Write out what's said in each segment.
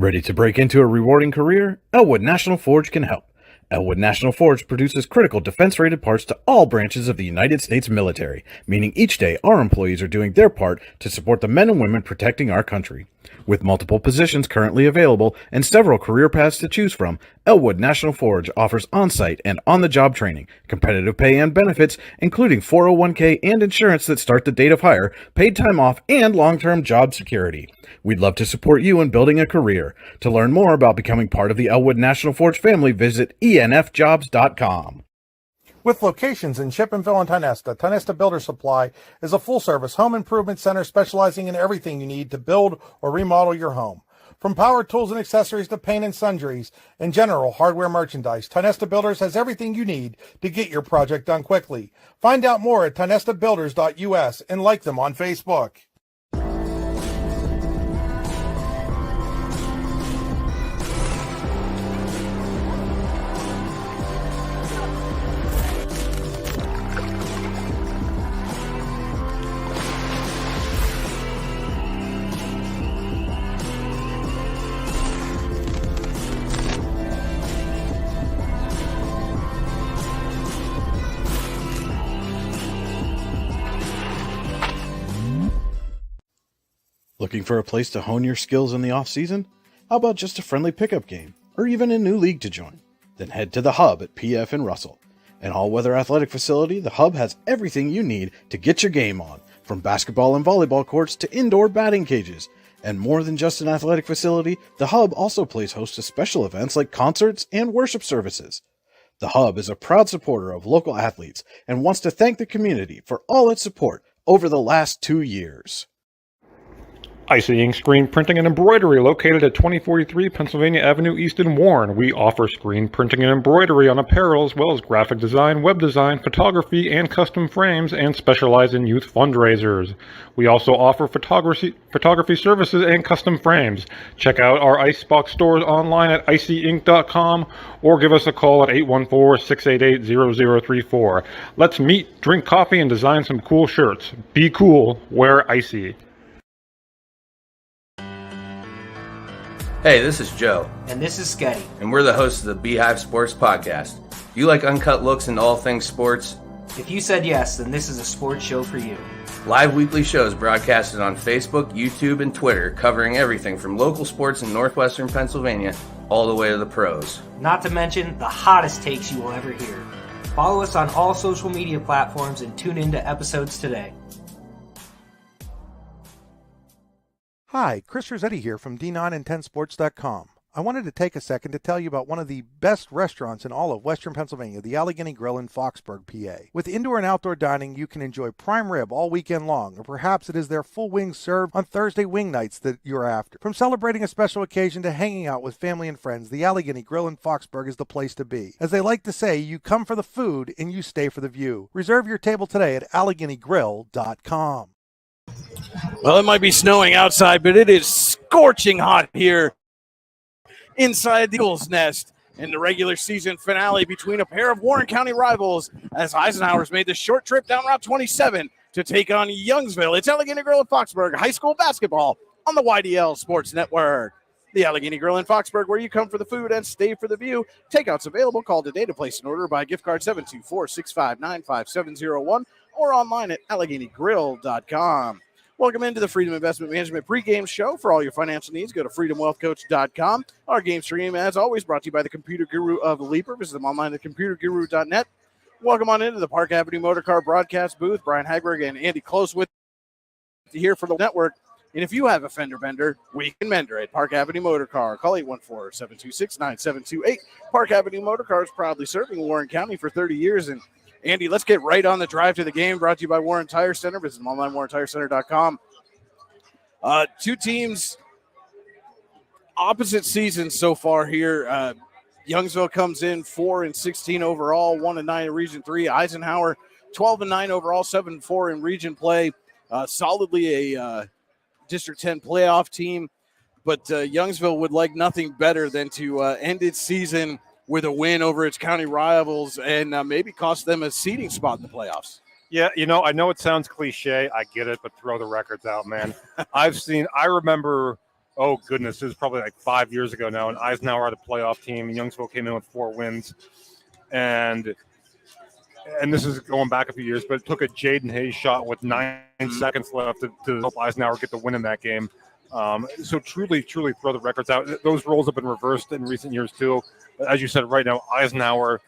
Ready to break into a rewarding career? Elwood National Forge can help. Elwood National Forge produces critical defense-rated parts to all branches of the United States military, meaning each day our employees are doing their part to support the men and women protecting our country. With multiple positions currently available and several career paths to choose from, Elwood National Forge offers on-site and on-the-job training, competitive pay and benefits, including 401k and insurance that start the date of hire, paid time off, and long-term job security. We'd love to support you in building a career. To learn more about becoming part of the Elwood National Forge family, visit enfjobs.com. With locations in Chippenville and Tionesta, Tionesta Builder Supply is a full-service home improvement center specializing in everything you need to build or remodel your home. From power tools and accessories to paint and sundries and general hardware merchandise, Tionesta Builders has everything you need to get your project done quickly. Find out more at tionestabuilders.us and like them on Facebook. Looking for a place to hone your skills in the off-season? How about just a friendly pickup game, or even a new league to join? Then head to the Hub at PF in Russell. An all-weather athletic facility, the Hub has everything you need to get your game on, from basketball and volleyball courts to indoor batting cages. And more than just an athletic facility, the Hub also plays host to special events like concerts and worship services. The Hub is a proud supporter of local athletes and wants to thank the community for all its support over the last 2 years. Icy Ink Screen Printing and Embroidery, located at 2043 Pennsylvania Avenue East in Warren. We offer screen printing and embroidery on apparel, as well as graphic design, web design, photography, and custom frames, and specialize in youth fundraisers. We also offer photography services and custom frames. Check out our Icebox stores online at icyink.com or give us a call at 814-688-0034. Let's meet, drink coffee, and design some cool shirts. Be cool, wear Icy. Hey, this is Joe. And this is Sketty. And we're the hosts of the Beehive Sports Podcast. Do you like uncut looks into all things sports? If you said yes, then this is a sports show for you. Live weekly shows broadcasted on Facebook, YouTube, and Twitter, covering everything from local sports in northwestern Pennsylvania all the way to the pros. Not to mention the hottest takes you will ever hear. Follow us on all social media platforms and tune into episodes today. Hi, Chris Rossetti here from D9and10sports.com. I wanted to take a second to tell you about one of the best restaurants in all of Western Pennsylvania, the Allegheny Grill in Foxburg, PA. With indoor and outdoor dining, you can enjoy prime rib all weekend long, or perhaps it is their full wings served on Thursday wing nights that you're after. From celebrating a special occasion to hanging out with family and friends, the Allegheny Grill in Foxburg is the place to be. As they like to say, you come for the food and you stay for the view. Reserve your table today at AlleghenyGrill.com. Well, it might be snowing outside, but it is scorching hot here inside the Eagles' Nest in the regular season finale between a pair of Warren County rivals as Eisenhower's made the short trip down Route 27 to take on Youngsville. It's Allegheny Grill in Foxburg, high school basketball on the YDL Sports Network. The Allegheny Grill in Foxburg, where you come for the food and stay for the view. Takeouts available. Call today to place an order by gift card 724-659-5701 or online at AlleghenyGrill.com. Welcome into the Freedom Investment Management pregame show. For all your financial needs, go to freedomwealthcoach.com. Our game stream, as always, brought to you by the Computer Guru of Leaper. Visit them online at computerguru.net. Welcome on into the Park Avenue Motor Car broadcast booth. Brian Hagberg and Andy Close with you here for the network. And if you have a fender bender, we can mend her at Park Avenue Motor Car. Call 814-726-9728. Park Avenue Motor Cars, proudly serving Warren County for 30 years. And Andy, let's get right on the drive to the game, brought to you by Warren Tire Center. Visit them online, warrentirecenter.com. Two teams, opposite seasons so far here. Youngsville comes in 4-16 overall, 1-9 in Region 3. Eisenhower, 12-9 overall, 7-4 in Region play. Solidly a District 10 playoff team. But Youngsville would like nothing better than to end its season with a win over its county rivals and maybe cost them a seeding spot in the playoffs. Yeah, I know it sounds cliche. I get it, but throw the records out, man. I remember oh goodness, it was probably like 5 years ago now, and Eisenhower had a playoff team, and Youngsville came in with 4 wins. And this is going back a few years, but it took a Jaden Hayes shot with 9 seconds left to help Eisenhower get the win in that game. So truly throw the records out. Those roles have been reversed in recent years too. But as you said, right now, Eisenhower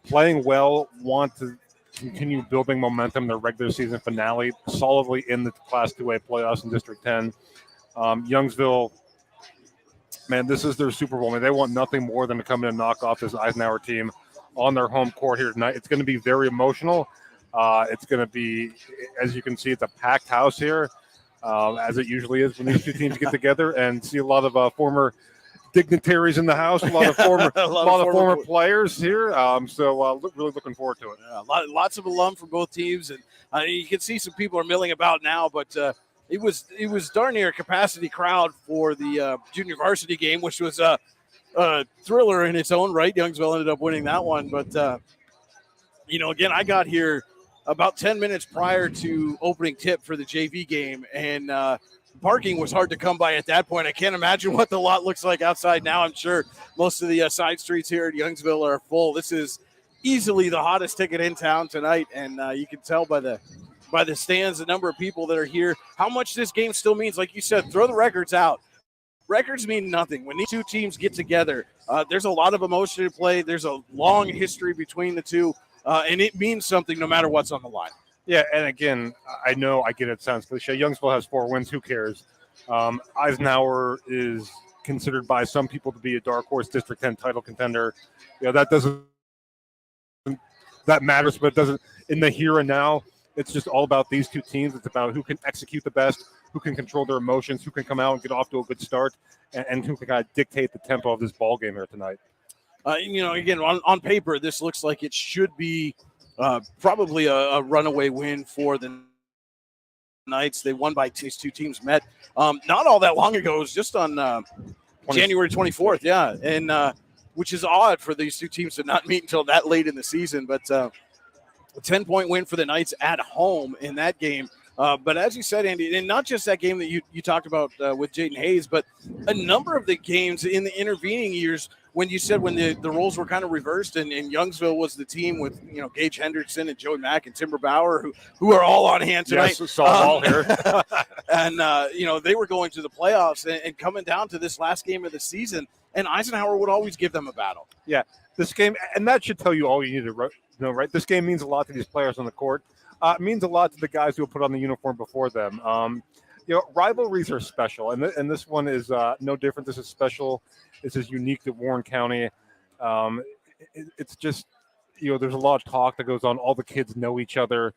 playing well, want to continue building momentum. Their regular season finale solidly in the Class 2A playoffs in District 10. Youngsville, man, this is their Super Bowl. I mean, they want nothing more than to come in and knock off this Eisenhower team on their home court here tonight. It's going to be very emotional. It's going to be, as you can see, it's a packed house here, as it usually is when these two teams get together, and see a lot of former dignitaries in the house, a lot of former, a lot of former players here. So really looking forward to it. Yeah, lots of alum from both teams, and you can see some people are milling about now, but it was darn near a capacity crowd for the junior varsity game, which was a thriller in its own right. Youngsville ended up winning that one, but again, I got here about 10 minutes prior to opening tip for the JV game, and parking was hard to come by at that point. I can't imagine what the lot looks like outside now. I'm sure most of the side streets here at Youngsville are full. This is easily the hottest ticket in town tonight, and you can tell by the stands, the number of people that are here, how much this game still means. Like you said, throw the records out. Records mean nothing. When these two teams get together, there's a lot of emotion at play. There's a long history between the two, and it means something no matter what's on the line. Yeah, and again, I know I get it sounds cliche. Youngsville has 4 wins. Who cares? Eisenhower is considered by some people to be a dark horse District 10 title contender. That matters, but it doesn't in the here and now. It's just all about these two teams. It's about who can execute the best, who can control their emotions, who can come out and get off to a good start, and who can kind of dictate the tempo of this ball game here tonight. Again, on paper, this looks like it should be probably a runaway win for the Knights. They won by these two teams met not all that long ago. It was just on January 24th, yeah, and which is odd for these two teams to not meet until that late in the season. But a 10-point win for the Knights at home in that game. But as you said, Andy, and not just that game that you talked about with Jaden Hayes, but a number of the games in the intervening years when you said when the roles were kind of reversed and Youngsville was the team with, Gage Hendrickson and Joey Mack and Timber Bauer, who are all on hand tonight. Yes, saw all here. And, they were going to the playoffs and coming down to this last game of the season, and Eisenhower would always give them a battle. Yeah, this game, and that should tell you all you need to know, right? This game means a lot to these players on the court. It means a lot to the guys who put on the uniform before them. Rivalries are special, and this one is no different. This is special. This is unique to Warren County. It's just, there's a lot of talk that goes on. All the kids know each other.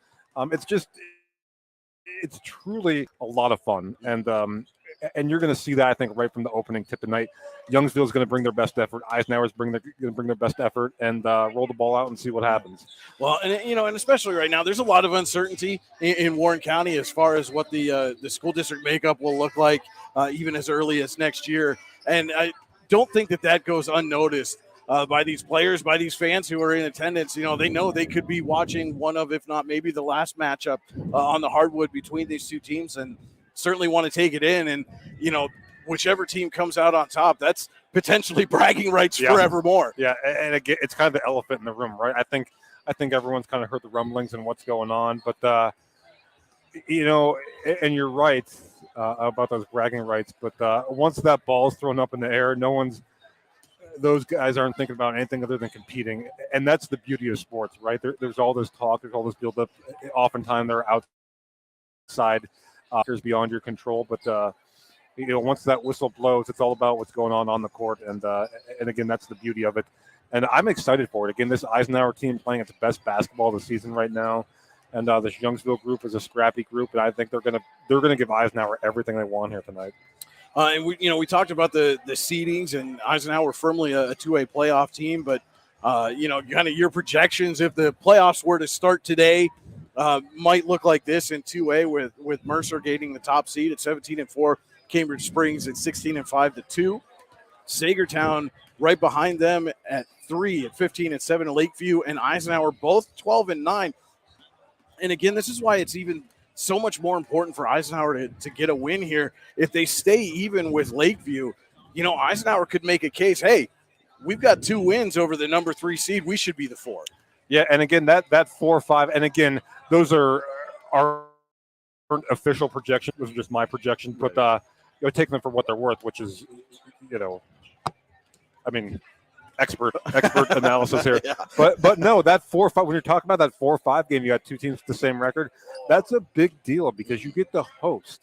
It's truly a lot of fun, and you're going to see that, I think, right from the opening tip tonight. Youngsville is going to bring their best effort. Eisenhower is going to bring their best effort and roll the ball out and see what happens. Well, and especially right now, there's a lot of uncertainty in Warren County as far as what the school district makeup will look like, even as early as next year. And I don't think that goes unnoticed by these players, by these fans who are in attendance. They know they could be watching one of, if not maybe the last matchup on the hardwood between these two teams, and certainly want to take it in. And, whichever team comes out on top, that's potentially bragging rights forevermore. Yeah, and again, it's kind of the elephant in the room, right? I think everyone's kind of heard the rumblings and what's going on, but and you're right about those bragging rights. But once that ball is thrown up in the air, those guys aren't thinking about anything other than competing, and that's the beauty of sports, right? There's all this talk, there's all this buildup. Oftentimes they're outside, beyond your control, but once that whistle blows, it's all about what's going on the court, and again, that's the beauty of it. And I'm excited for it. Again, this Eisenhower team playing its best basketball of the season right now, and this Youngsville group is a scrappy group, and I think they're gonna give Eisenhower everything they want here tonight. And we talked about the seedings, and Eisenhower firmly a 2A playoff team, but kind of your projections if the playoffs were to start today. Might look like this in 2A with Mercer gaining the top seed at 17-4, Cambridge Springs at 16-5-2, Sagertown right behind them at 3 at 15-7, Lakeview and Eisenhower both 12-9. And again, this is why it's even so much more important for Eisenhower to get a win here. If they stay even with Lakeview, Eisenhower could make a case, hey, we've got 2 wins over the number 3 seed. We should be the 4. Yeah, and again, that 4-5, and again, those are our official projections. Those are just my projections, but take them for what they're worth, which is, expert analysis here. Yeah. But no, that 4-5. When you're talking about that 4-5 game, you got 2 teams with the same record. That's a big deal because you get the host,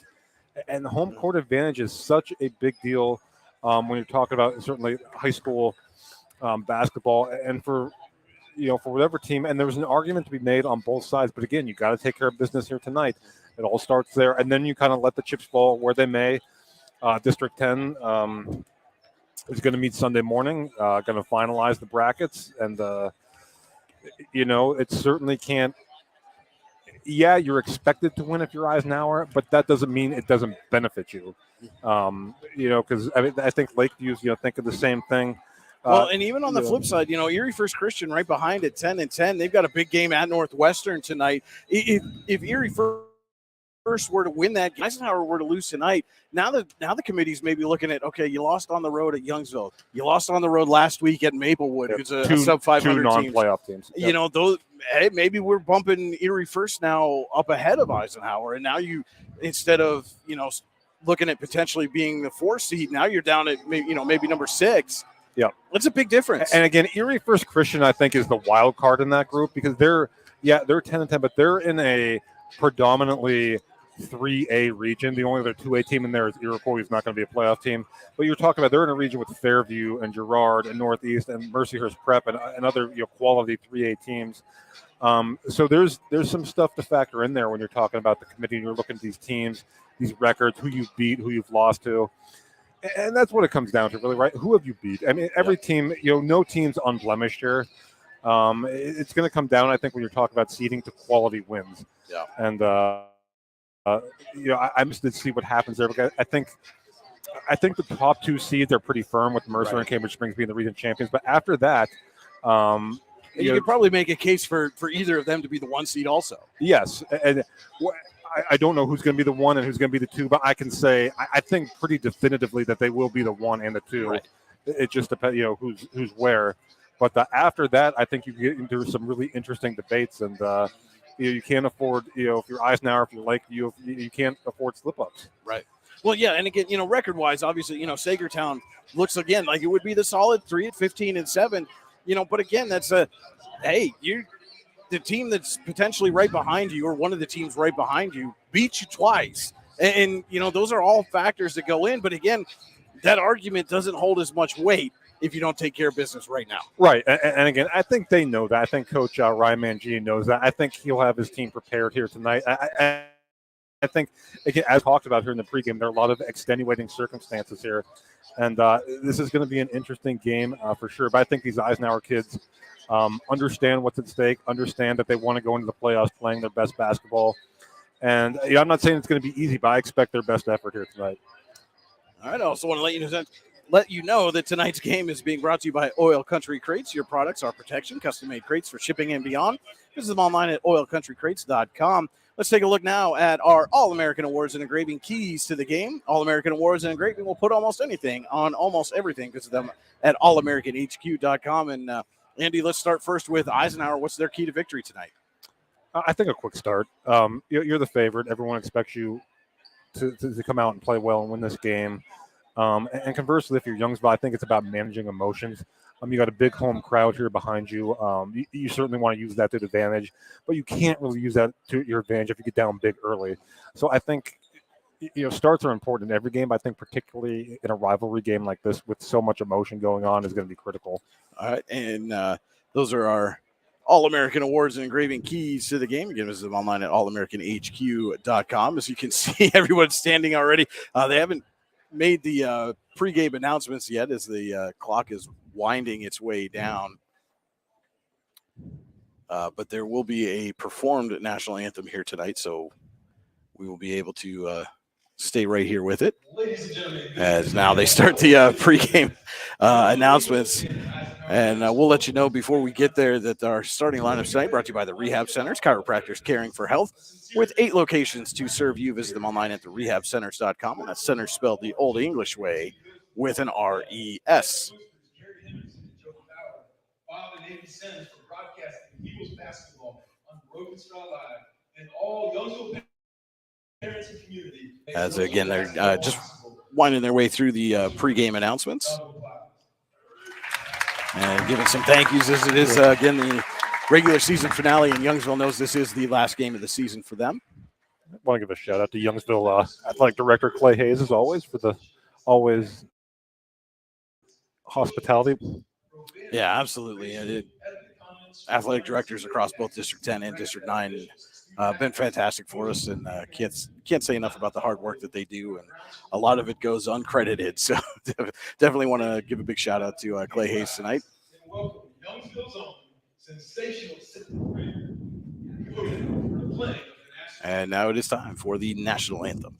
and the home court advantage is such a big deal when you're talking about certainly high school basketball, and for whatever team. And there was an argument to be made on both sides, but again, you got to take care of business here tonight. It all starts there, and then you kind of let the chips fall where they may. District 10 is going to meet Sunday morning, going to finalize the brackets, and it certainly can't. Yeah, you're expected to win if you're Eisenhower, but that doesn't mean it doesn't benefit you. Because I think Lakeview's thinking the same thing. Well, and even on the flip side, Erie First Christian right behind at 10-10. They've got a big game at Northwestern tonight. If Erie First were to win that, Eisenhower were to lose tonight, now the committee's maybe looking at, okay, you lost on the road at Youngsville. You lost on the road last week at Maplewood. Yep. It's a sub-500 2 non-playoff teams. Yep. Maybe we're bumping Erie First now up ahead of Eisenhower, and now you, instead of, looking at potentially being the 4 seed, now you're down at maybe number 6. Yeah, that's a big difference. And again, Erie First Christian, I think, is the wild card in that group because they're 10-10, but they're in a predominantly 3A region. The only other 2A team in there is Iroquois, who's not going to be a playoff team. But you're talking about they're in a region with Fairview and Girard and Northeast and Mercyhurst Prep and other quality 3A teams. So there's some stuff to factor in there when you're talking about the committee and you're looking at these teams, these records, who you've beat, who you've lost to. And that's what it comes down to, really, right? Who have you beat? I mean, every team, no team's unblemished here. It's going to come down, I think, when you're talking about seeding to quality wins. Yeah. And, I'm interested to see what happens there. Because I think the top 2 seeds are pretty firm with Mercer and Cambridge Springs being the region champions. But after that, you could probably make a case for either of them to be the 1 seed also. Yes. And I don't know who's going to be the 1 and who's going to be the 2, but I can say I think pretty definitively that they will be the 1 and the 2. Right. It just depends, who's where. But after that, I think you get into some really interesting debates, and you can't afford, if you're Eisenhower, if you're Lakeview, you can't afford slip-ups. Right. Well, yeah, and again, record-wise, obviously, Sagertown looks again like it would be the solid 3 at 15-7. But again, that's the team that's potentially right behind you, or one of the teams right behind you, beat you twice. And those are all factors that go in. But again, that argument doesn't hold as much weight if you don't take care of business right now. Right. And again, I think they know that. I think Coach Ryan Mangini knows that. I think he'll have his team prepared here tonight. I think, again, as talked about here in the pregame, there are a lot of extenuating circumstances here. And this is going to be an interesting game for sure. But I think these Eisenhower kids understand what's at stake, understand that they want to go into the playoffs playing their best basketball. And I'm not saying it's going to be easy, but I expect their best effort here tonight. All right. I also want to let you know that tonight's game is being brought to you by Oil Country Crates. Your products are protection, custom-made crates for shipping and beyond. Visit them online at oilcountrycrates.com. Let's take a look now at our All-American Awards and Engraving keys to the game. All-American Awards and Engraving will put almost anything on almost everything. Visit them at allamericanhq.com. And Andy, let's start first with Eisenhower. What's their key to victory tonight? I think a quick start. You're the favorite. Everyone expects you to come out and play well and win this game. And conversely, if you're Youngsville, I think it's about managing emotions. You got a big home crowd here behind you. You certainly want to use that to advantage, but you can't really use that to your advantage if you get down big early. So I think starts are important in every game. But I think particularly in a rivalry game like this with so much emotion going on is going to be critical. All right, and those are our All-American Awards and Engraving keys to the game. Again, visit them online at allamericanhq.com. As you can see, everyone's standing already. They haven't made the pregame announcements yet as the clock is winding its way down. But there will be a performed national anthem here tonight, so we will be able to stay right here with it. Ladies and gentlemen, as now they start the pregame announcements. And we'll let you know before we get there that our starting lineup tonight brought to you by the Rehab Centers, chiropractors caring for health. With 8 locations to serve you, visit them online at therehabcenters.com. And that's center spelled the old English way with an R-E-S. As again, they're just winding their way through the pregame announcements and giving some thank yous as it is, again, the regular season finale, and Youngsville knows this is the last game of the season for them. I want to give a shout out to Youngsville Athletic Director Clay Hayes, as always, for the always hospitality. Yeah, absolutely. Athletic directors across both District 10 and District 9 been fantastic for us, and can't say enough about the hard work that they do, and a lot of it goes uncredited. So definitely want to give a big shout out to Clay Hayes tonight. And now it is time for the national anthem.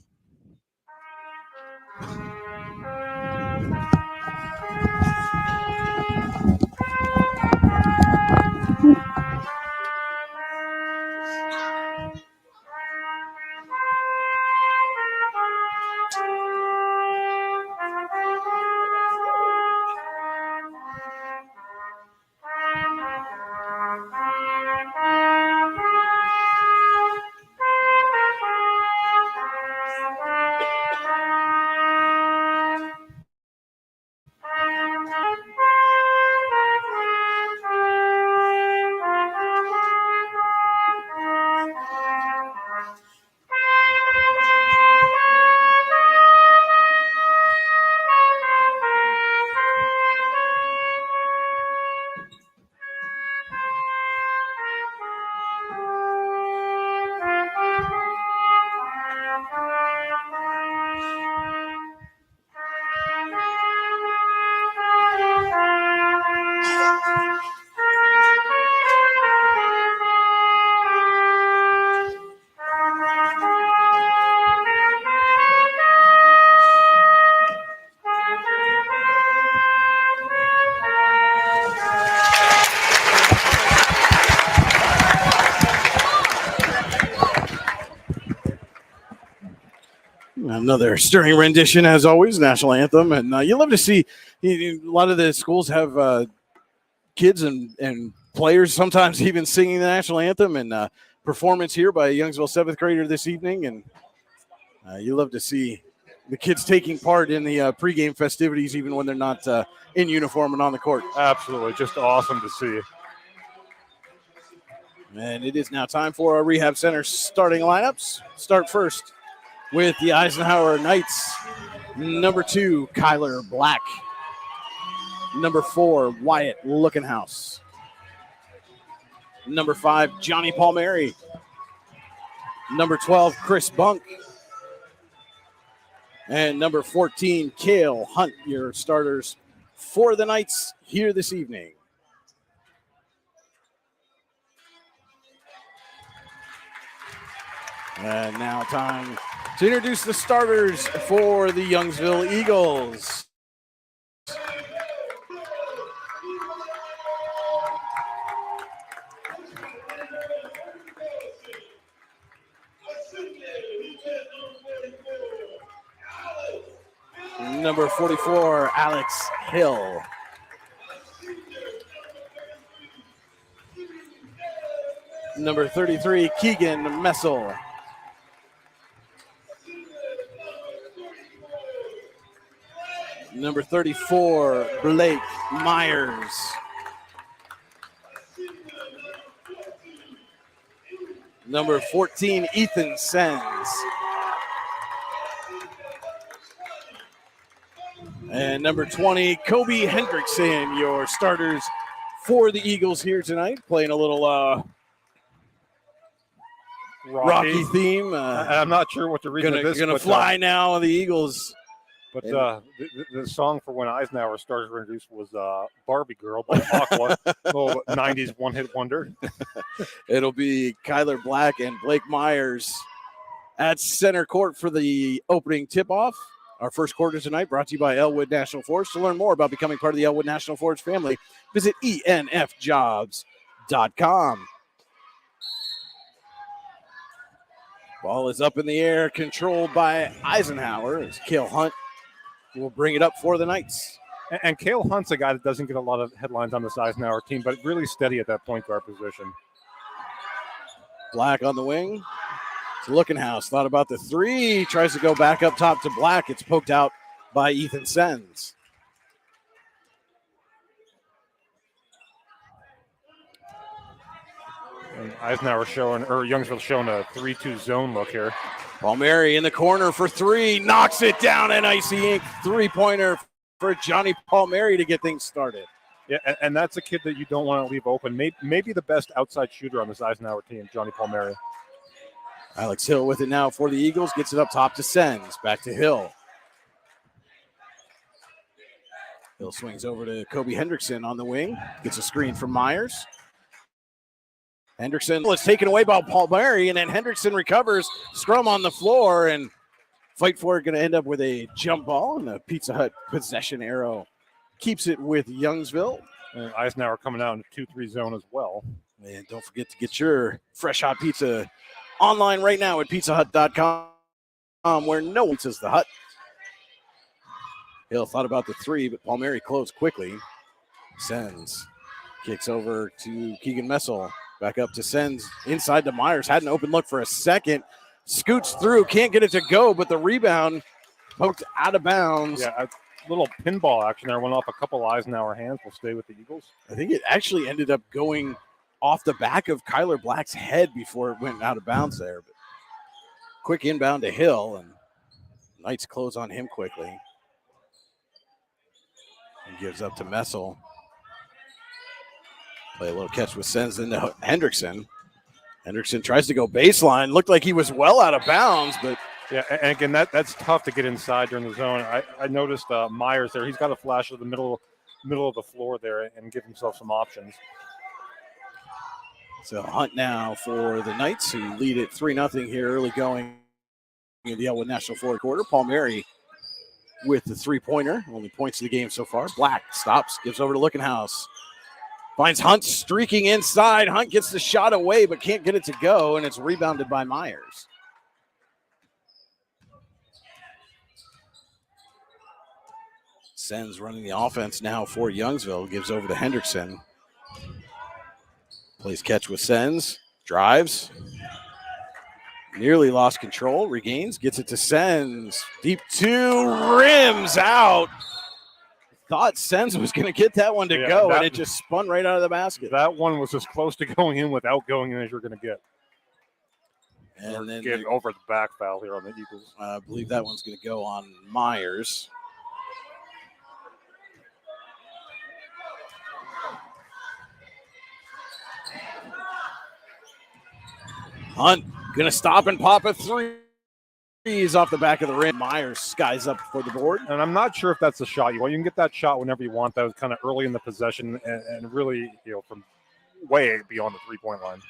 Another stirring rendition, as always, national anthem. And you love to see a lot of the schools have kids and players sometimes even singing the national anthem, and performance here by a Youngsville 7th grader this evening. And you love to see the kids taking part in the pregame festivities, even when they're not in uniform and on the court. Absolutely. Just awesome to see. And it is now time for our Rehab Center starting lineups. Start first with the Eisenhower Knights. Number 2, Kyler Black. Number 4, Wyatt Lookenhouse. Number 5, Johnny Palmieri. Number 12, Chris Bunk. And number 14, Cale Hunt, your starters for the Knights here this evening. And now time to introduce the starters for the Youngsville Eagles. Number 44, Alex Hill. Number 33, Keegan Messel. Number 34, Blake Myers. Number 14, Ethan Sens. And number 20, Kobe Hendrickson, your starters for the Eagles here tonight, playing a little Rocky theme. I'm not sure what the reason of this is. Gonna fly now, the Eagles. But the song for when Eisenhower started to introduce was Barbie Girl by Aqua, little 90s one-hit wonder. It'll be Kyler Black and Blake Myers at center court for the opening tip-off. Our first quarter tonight brought to you by Elwood National Forge. To learn more about becoming part of the Elwood National Forge family, visit enfjobs.com. Ball is up in the air, controlled by Eisenhower as Cale Hunt will bring it up for the Knights. And Cale Hunt's a guy that doesn't get a lot of headlines on this Eisenhower team, but really steady at that point guard position. Black on the wing. To Lookenhouse, thought about the three, tries to go back up top to Black. It's poked out by Ethan Sens. And Eisenhower Youngsville showing a 3-2 zone look here. Palmieri in the corner for three, knocks it down, and Icy Ink three-pointer for Johnny Palmieri to get things started. Yeah, and that's a kid that you don't want to leave open. Maybe the best outside shooter on this Eisenhower team, Johnny Palmieri. Alex Hill with it now for the Eagles. Gets it up top to Sens. Back to Hill. Hill swings over to Kobe Hendrickson on the wing. Gets a screen from Myers. Hendrickson is taken away by Palmieri, and then Hendrickson recovers. Scrum on the floor, and fight for it. Going to end up with a jump ball, and the Pizza Hut possession arrow keeps it with Youngsville. And Eisenhower coming out in the 2-3 zone as well. And don't forget to get your fresh hot pizza online right now at pizzahut.com, where no one says the Hut. Hill thought about the three, but Palmieri closed quickly. Sens kicks over to Keegan Messel. Back up to Sens. Inside to Myers. Had an open look for a second. Scoots through. Can't get it to go, but the rebound poked out of bounds. Yeah, a little pinball action there. Went off a couple Eisenhower hands. Will stay with the Eagles. I think it actually ended up going off the back of Kyler Black's head before it went out of bounds there. But quick inbound to Hill, and Knights close on him quickly. He gives up to Messel. Play a little catch with Sens into Hendrickson. Hendrickson tries to go baseline. Looked like he was well out of bounds, but yeah, and again, that's tough to get inside during the zone. I noticed Myers there. He's got a flash of the middle of the floor there and give himself some options. So Hunt now for the Knights, who lead it 3-0 here early going in the Elwood National fourth quarter. Palmieri with the three-pointer. Only points of the game so far. Black stops, gives over to Lookenhouse. Finds Hunt streaking inside. Hunt gets the shot away but can't get it to go, and it's rebounded by Myers. Sens running the offense now for Youngsville. Gives over to Hendrickson. Plays catch with Sens. Drives. Nearly lost control. Regains. Gets it to Sens. Deep two. Rims out. Thought Sens was going to get that one to go, and it just spun right out of the basket. That one was as close to going in without going in as you're going to get. And then get over the back foul here on the Eagles. I believe that one's going to go on Myers. Hunt going to stop and pop a three. He's off the back of the rim. Myers skies up for the board. And I'm not sure if that's the shot you want. You can get that shot whenever you want. That was kind of early in the possession and really, from way beyond the three-point line.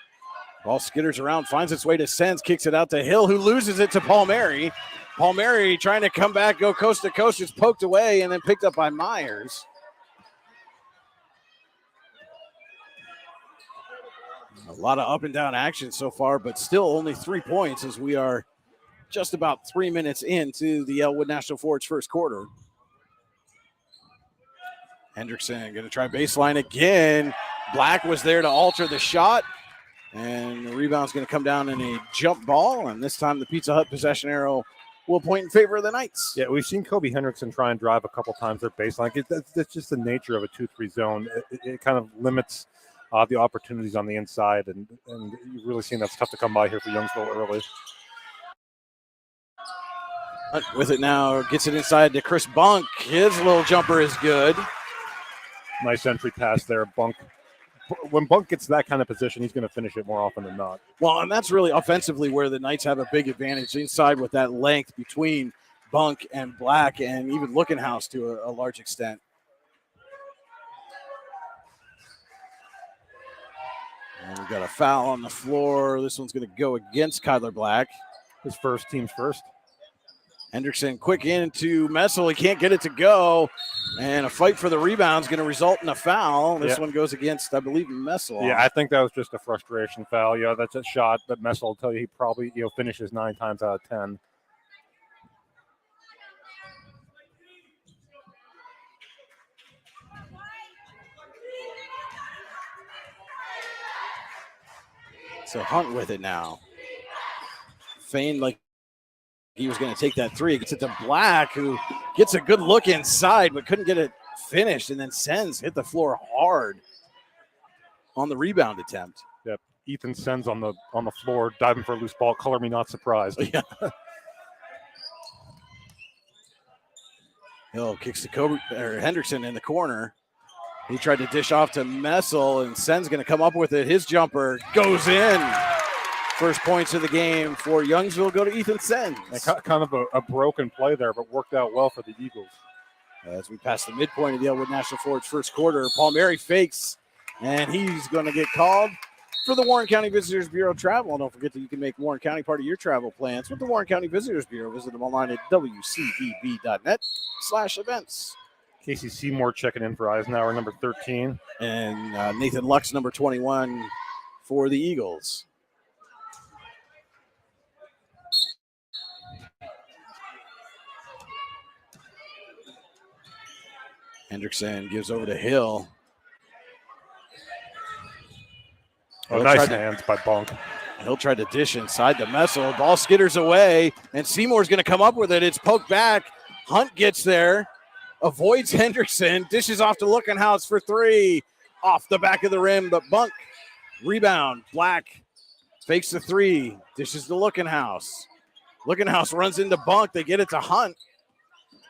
Ball skitters around, finds its way to Sens, kicks it out to Hill, who loses it to Palmieri. Palmieri trying to come back, go coast to coast, is poked away and then picked up by Myers. A lot of up and down action so far, but still only 3 points as we are just about 3 minutes into the Elwood National Forge first quarter. Hendrickson going to try baseline again. Black was there to alter the shot, and the rebound's going to come down in a jump ball, and this time the Pizza Hut possession arrow will point in favor of the Knights. Yeah, we've seen Kobe Hendrickson try and drive a couple times their baseline. That's just the nature of a 2-3 zone. It kind of limits the opportunities on the inside, and you've really seen that's tough to come by here for Youngsville early. With it now, gets it inside to Chris Bunk. His little jumper is good. Nice entry pass there, Bunk. When Bunk gets that kind of position, he's going to finish it more often than not. Well, and that's really offensively where the Knights have a big advantage inside with that length between Bunk and Black and even Lookenhouse to a large extent. And we've got a foul on the floor. This one's going to go against Kyler Black. His first, team's first. Hendrickson quick into Messel. He can't get it to go. And a fight for the rebound is going to result in a foul. This one goes against, I believe, Messel. Yeah, I think that was just a frustration foul. Yeah, that's a shot, but Messel will tell you he probably finishes 9 times out of 10. So Hunt with it now. Feigned like he was going to take that three. Gets it to Black, who gets a good look inside, but couldn't get it finished. And then Sens hit the floor hard on the rebound attempt. Yep. Ethan Sens on the floor, diving for a loose ball. Color me not surprised. Yeah. Hill kicks to Hendrickson in the corner. He tried to dish off to Messel, and Sen's going to come up with it. His jumper goes in. First points of the game for Youngsville go to Ethan Sens. Kind of a broken play there, but worked out well for the Eagles. As we pass the midpoint of the Elwood National Forge first quarter, Palmieri fakes, and he's going to get called for the Warren County Visitors Bureau travel. And don't forget that you can make Warren County part of your travel plans with the Warren County Visitors Bureau. Visit them online at wcvb.net/events. Casey Seymour checking in for Eisenhower, number 13. And Nathan Lux, number 21 for the Eagles. Hendrickson gives over to Hill. Oh, nice hands by Bunk. Hill tried to dish inside the Messel. Ball skitters away, and Seymour's going to come up with it. It's poked back. Hunt gets there, avoids Hendrickson, dishes off to Lookenhouse for three. Off the back of the rim, but Bunk. Rebound. Black fakes the three, dishes to Lookenhouse. Lookenhouse runs into Bunk. They get it to Hunt.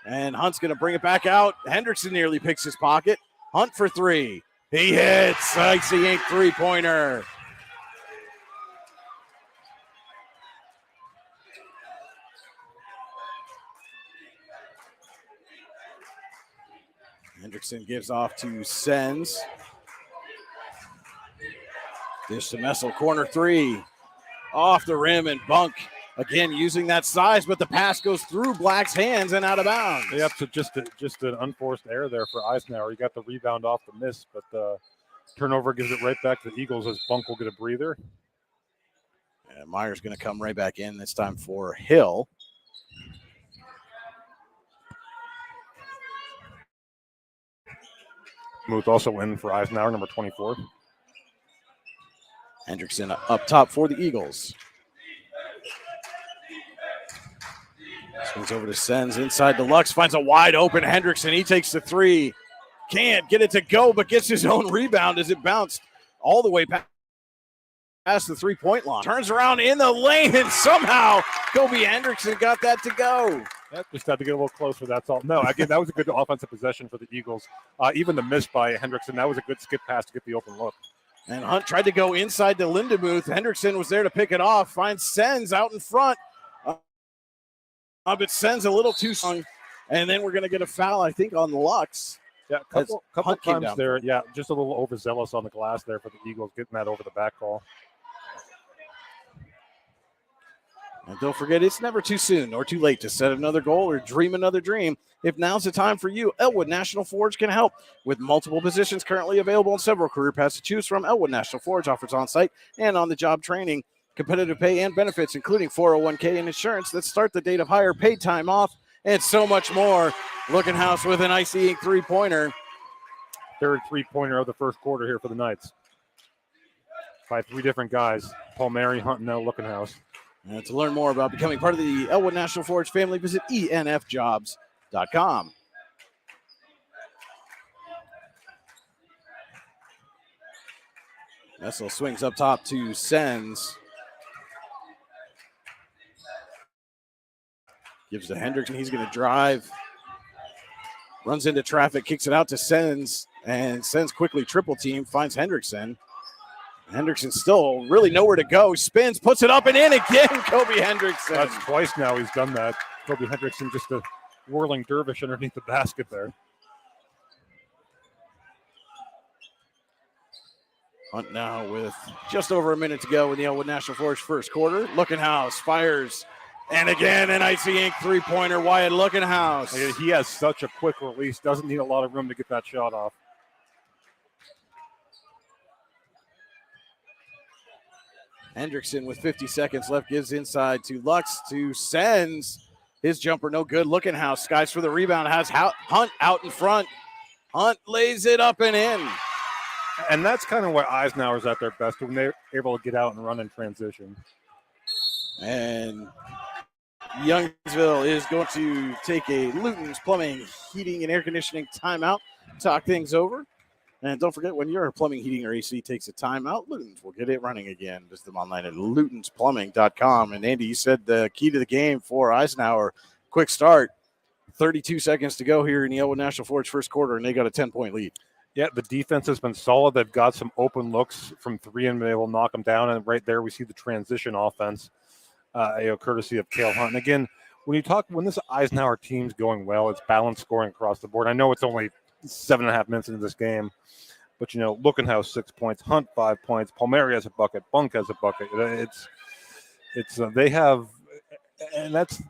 And Hunt's going to bring it back out. Hendrickson nearly picks his pocket. Hunt for three. He hits. Icy Inc. three-pointer. Hendrickson gives off to Sens. Dish to Messel. Corner three. Off the rim, and Bunk again using that size, but the pass goes through Black's hands and out of bounds. Yep, so just an unforced error there for Eisenhower. He got the rebound off the miss, but the turnover gives it right back to the Eagles as Bunk will get a breather. And Meyer's going to come right back in this time for Hill. Muth also in for Eisenhower, number 24. Hendrickson up top for the Eagles. Swings over to Sens inside the Lux, finds a wide open Hendrickson. He takes the three. Can't get it to go, but gets his own rebound as it bounced all the way past the three-point line. Turns around in the lane, and somehow Kobe Hendrickson got that to go. Yep, just had to get a little closer, that's all. No, again, that was a good offensive possession for the Eagles. Even the miss by Hendrickson, that was a good skip pass to get the open look. And Hunt tried to go inside to Lindemuth. Hendrickson was there to pick it off, finds Sens out in front. But Sens a little too strong. And then we're going to get a foul, I think, on the Lux. Yeah, a couple times there. Yeah, just a little overzealous on the glass there for the Eagles, getting that over the back call. And don't forget, it's never too soon or too late to set another goal or dream another dream. If now's the time for you, Elwood National Forge can help. With multiple positions currently available and several career paths to choose from, Elwood National Forge offers on-site and on-the-job training, competitive pay and benefits, including 401k and insurance that start the date of hire, paid time off, and so much more. Lookenhouse with an Icy Inc. three-pointer. Third three-pointer of the first quarter here for the Knights. By three different guys, Palmieri, Hunt, and now Lookenhouse. And to learn more about becoming part of the Elwood National Forge family, visit enfjobs.com. Messel swings up top to Sens. Gives to Hendrickson. He's going to drive. Runs into traffic, kicks it out to Sens. And Sens quickly triple team, finds Hendrickson. Hendrickson still really nowhere to go. Spins, puts it up and in again. Kobe Hendrickson. That's twice now he's done that. Kobe Hendrickson just a whirling dervish underneath the basket there. Hunt now with just over a minute to go in the Elwood National Forge first quarter. Lookenhouse fires And again, an Icy Ink three-pointer, Wyatt Lookenhouse. He has such a quick release, doesn't need a lot of room to get that shot off. Hendrickson with 50 seconds left gives inside to Lux, to Sens. His jumper no good. Lookenhouse skies for the rebound, has Hunt out in front. Hunt lays it up and in. And that's kind of what Eisenhower's at their best, when they're able to get out and run in transition. And Youngsville is going to take a Luton's Plumbing, Heating, and Air Conditioning timeout, talk things over. And don't forget, when your plumbing, heating, or AC takes a timeout, Luton's will get it running again. Visit them online at lutonsplumbing.com. And Andy, you said the key to the game for Eisenhower, quick start. 32 seconds to go here in the Elwood National Forge first quarter, and they got a 10-point lead. Yeah, the defense has been solid. They've got some open looks from three, and they will knock them down. And right there, we see the transition offense, courtesy of Cale Hunt. And again, when this Eisenhower team's going well, it's balanced scoring across the board. I know it's only 7.5 minutes into this game, but Lookenhouse 6 points, Hunt 5 points, Palmieri has a bucket, Bunk has a bucket. They have, and that's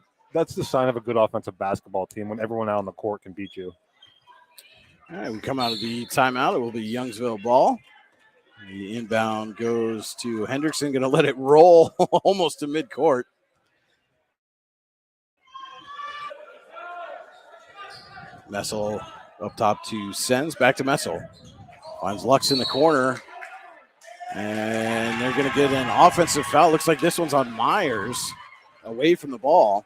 the sign of a good offensive basketball team, when everyone out on the court can beat you. All right, we come out of the timeout. It will be Youngsville ball. The inbound goes to Hendrickson, going to let it roll almost to midcourt. Messel up top to Sens, back to Messel. Finds Lux in the corner. And they're going to get an offensive foul. Looks like this one's on Myers, away from the ball.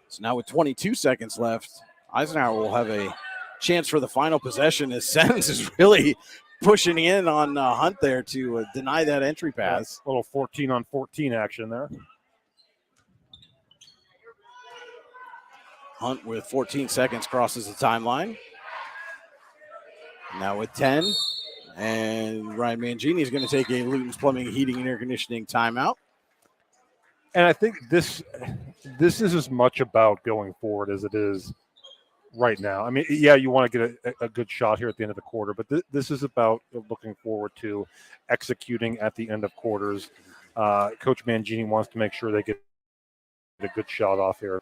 So now with 22 seconds left, Eisenhower will have a chance for the final possession, as Sens is really pushing in on Hunt there to deny that entry pass. A little 14-on-14 action there. Hunt with 14 seconds crosses the timeline. Now with 10. And Ryan Mangini is going to take a Luton's Plumbing, Heating, and Air Conditioning timeout. And I think this is as much about going forward as it is right now. I mean, yeah, you want to get a good shot here at the end of the quarter, but this is about looking forward to executing at the end of quarters. Coach Mangini wants to make sure they get a good shot off here.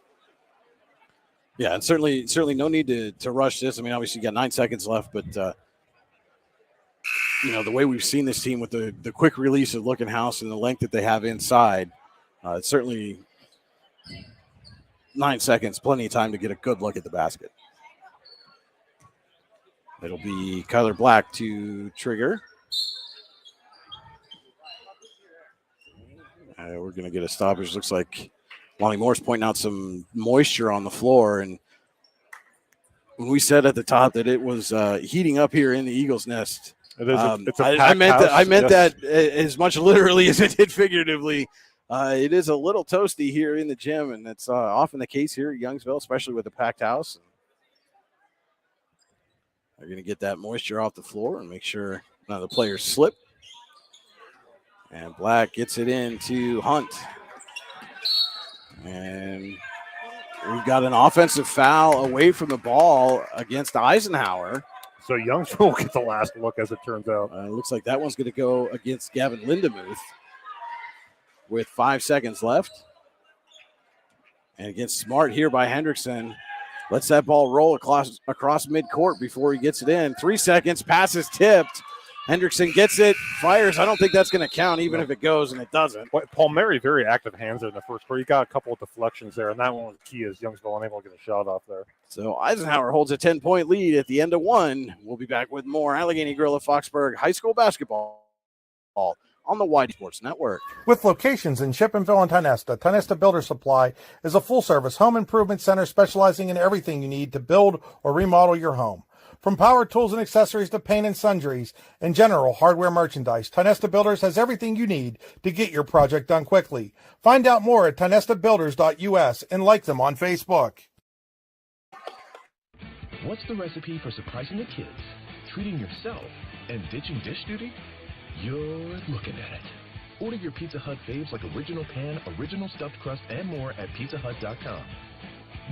Yeah, and certainly no need to rush this. I mean, obviously you got 9 seconds left, but the way we've seen this team with the quick release of Lookenhouse and the length that they have inside, it's certainly 9 seconds, plenty of time to get a good look at the basket. It'll be Kyler Black to trigger. We're going to get a stoppage. Looks like Lonnie Moore's pointing out some moisture on the floor. And when we said at the top that it was heating up here in the Eagles' Nest, it is. I meant that as much literally as it did figuratively. It is a little toasty here in the gym, and it's often the case here at Youngsville, especially with a packed house. They're going to get that moisture off the floor and make sure none of the players slip. And Black gets it into Hunt. And we've got an offensive foul away from the ball against Eisenhower. So Youngsville will get the last look, as it turns out. It looks like that one's going to go against Gavin Lindemuth with 5 seconds left. And against Smart here by Hendrickson. Lets that ball roll across midcourt before he gets it in. 3 seconds, pass is tipped. Hendrickson gets it, fires. I don't think that's going to count, even if it goes, and it doesn't. Palmieri, very active hands there in the first quarter. He got a couple of deflections there, and that one was key, as Youngsville unable to get a shot off there. So Eisenhower holds a 10-point lead at the end of one. We'll be back with more Allegheny Grill of Foxburg High School basketball on the Wide Sports Network. With locations in Chippenville and Tionesta, Tionesta Builder Supply is a full-service home improvement center specializing in everything you need to build or remodel your home. From power tools and accessories to paint and sundries and general hardware merchandise, Tionesta Builders has everything you need to get your project done quickly. Find out more at tionestabuilders.us and like them on Facebook. What's the recipe for surprising the kids, treating yourself, and ditching dish duty? You're looking at it. Order your Pizza Hut faves like original pan, original stuffed crust, and more at pizzahut.com.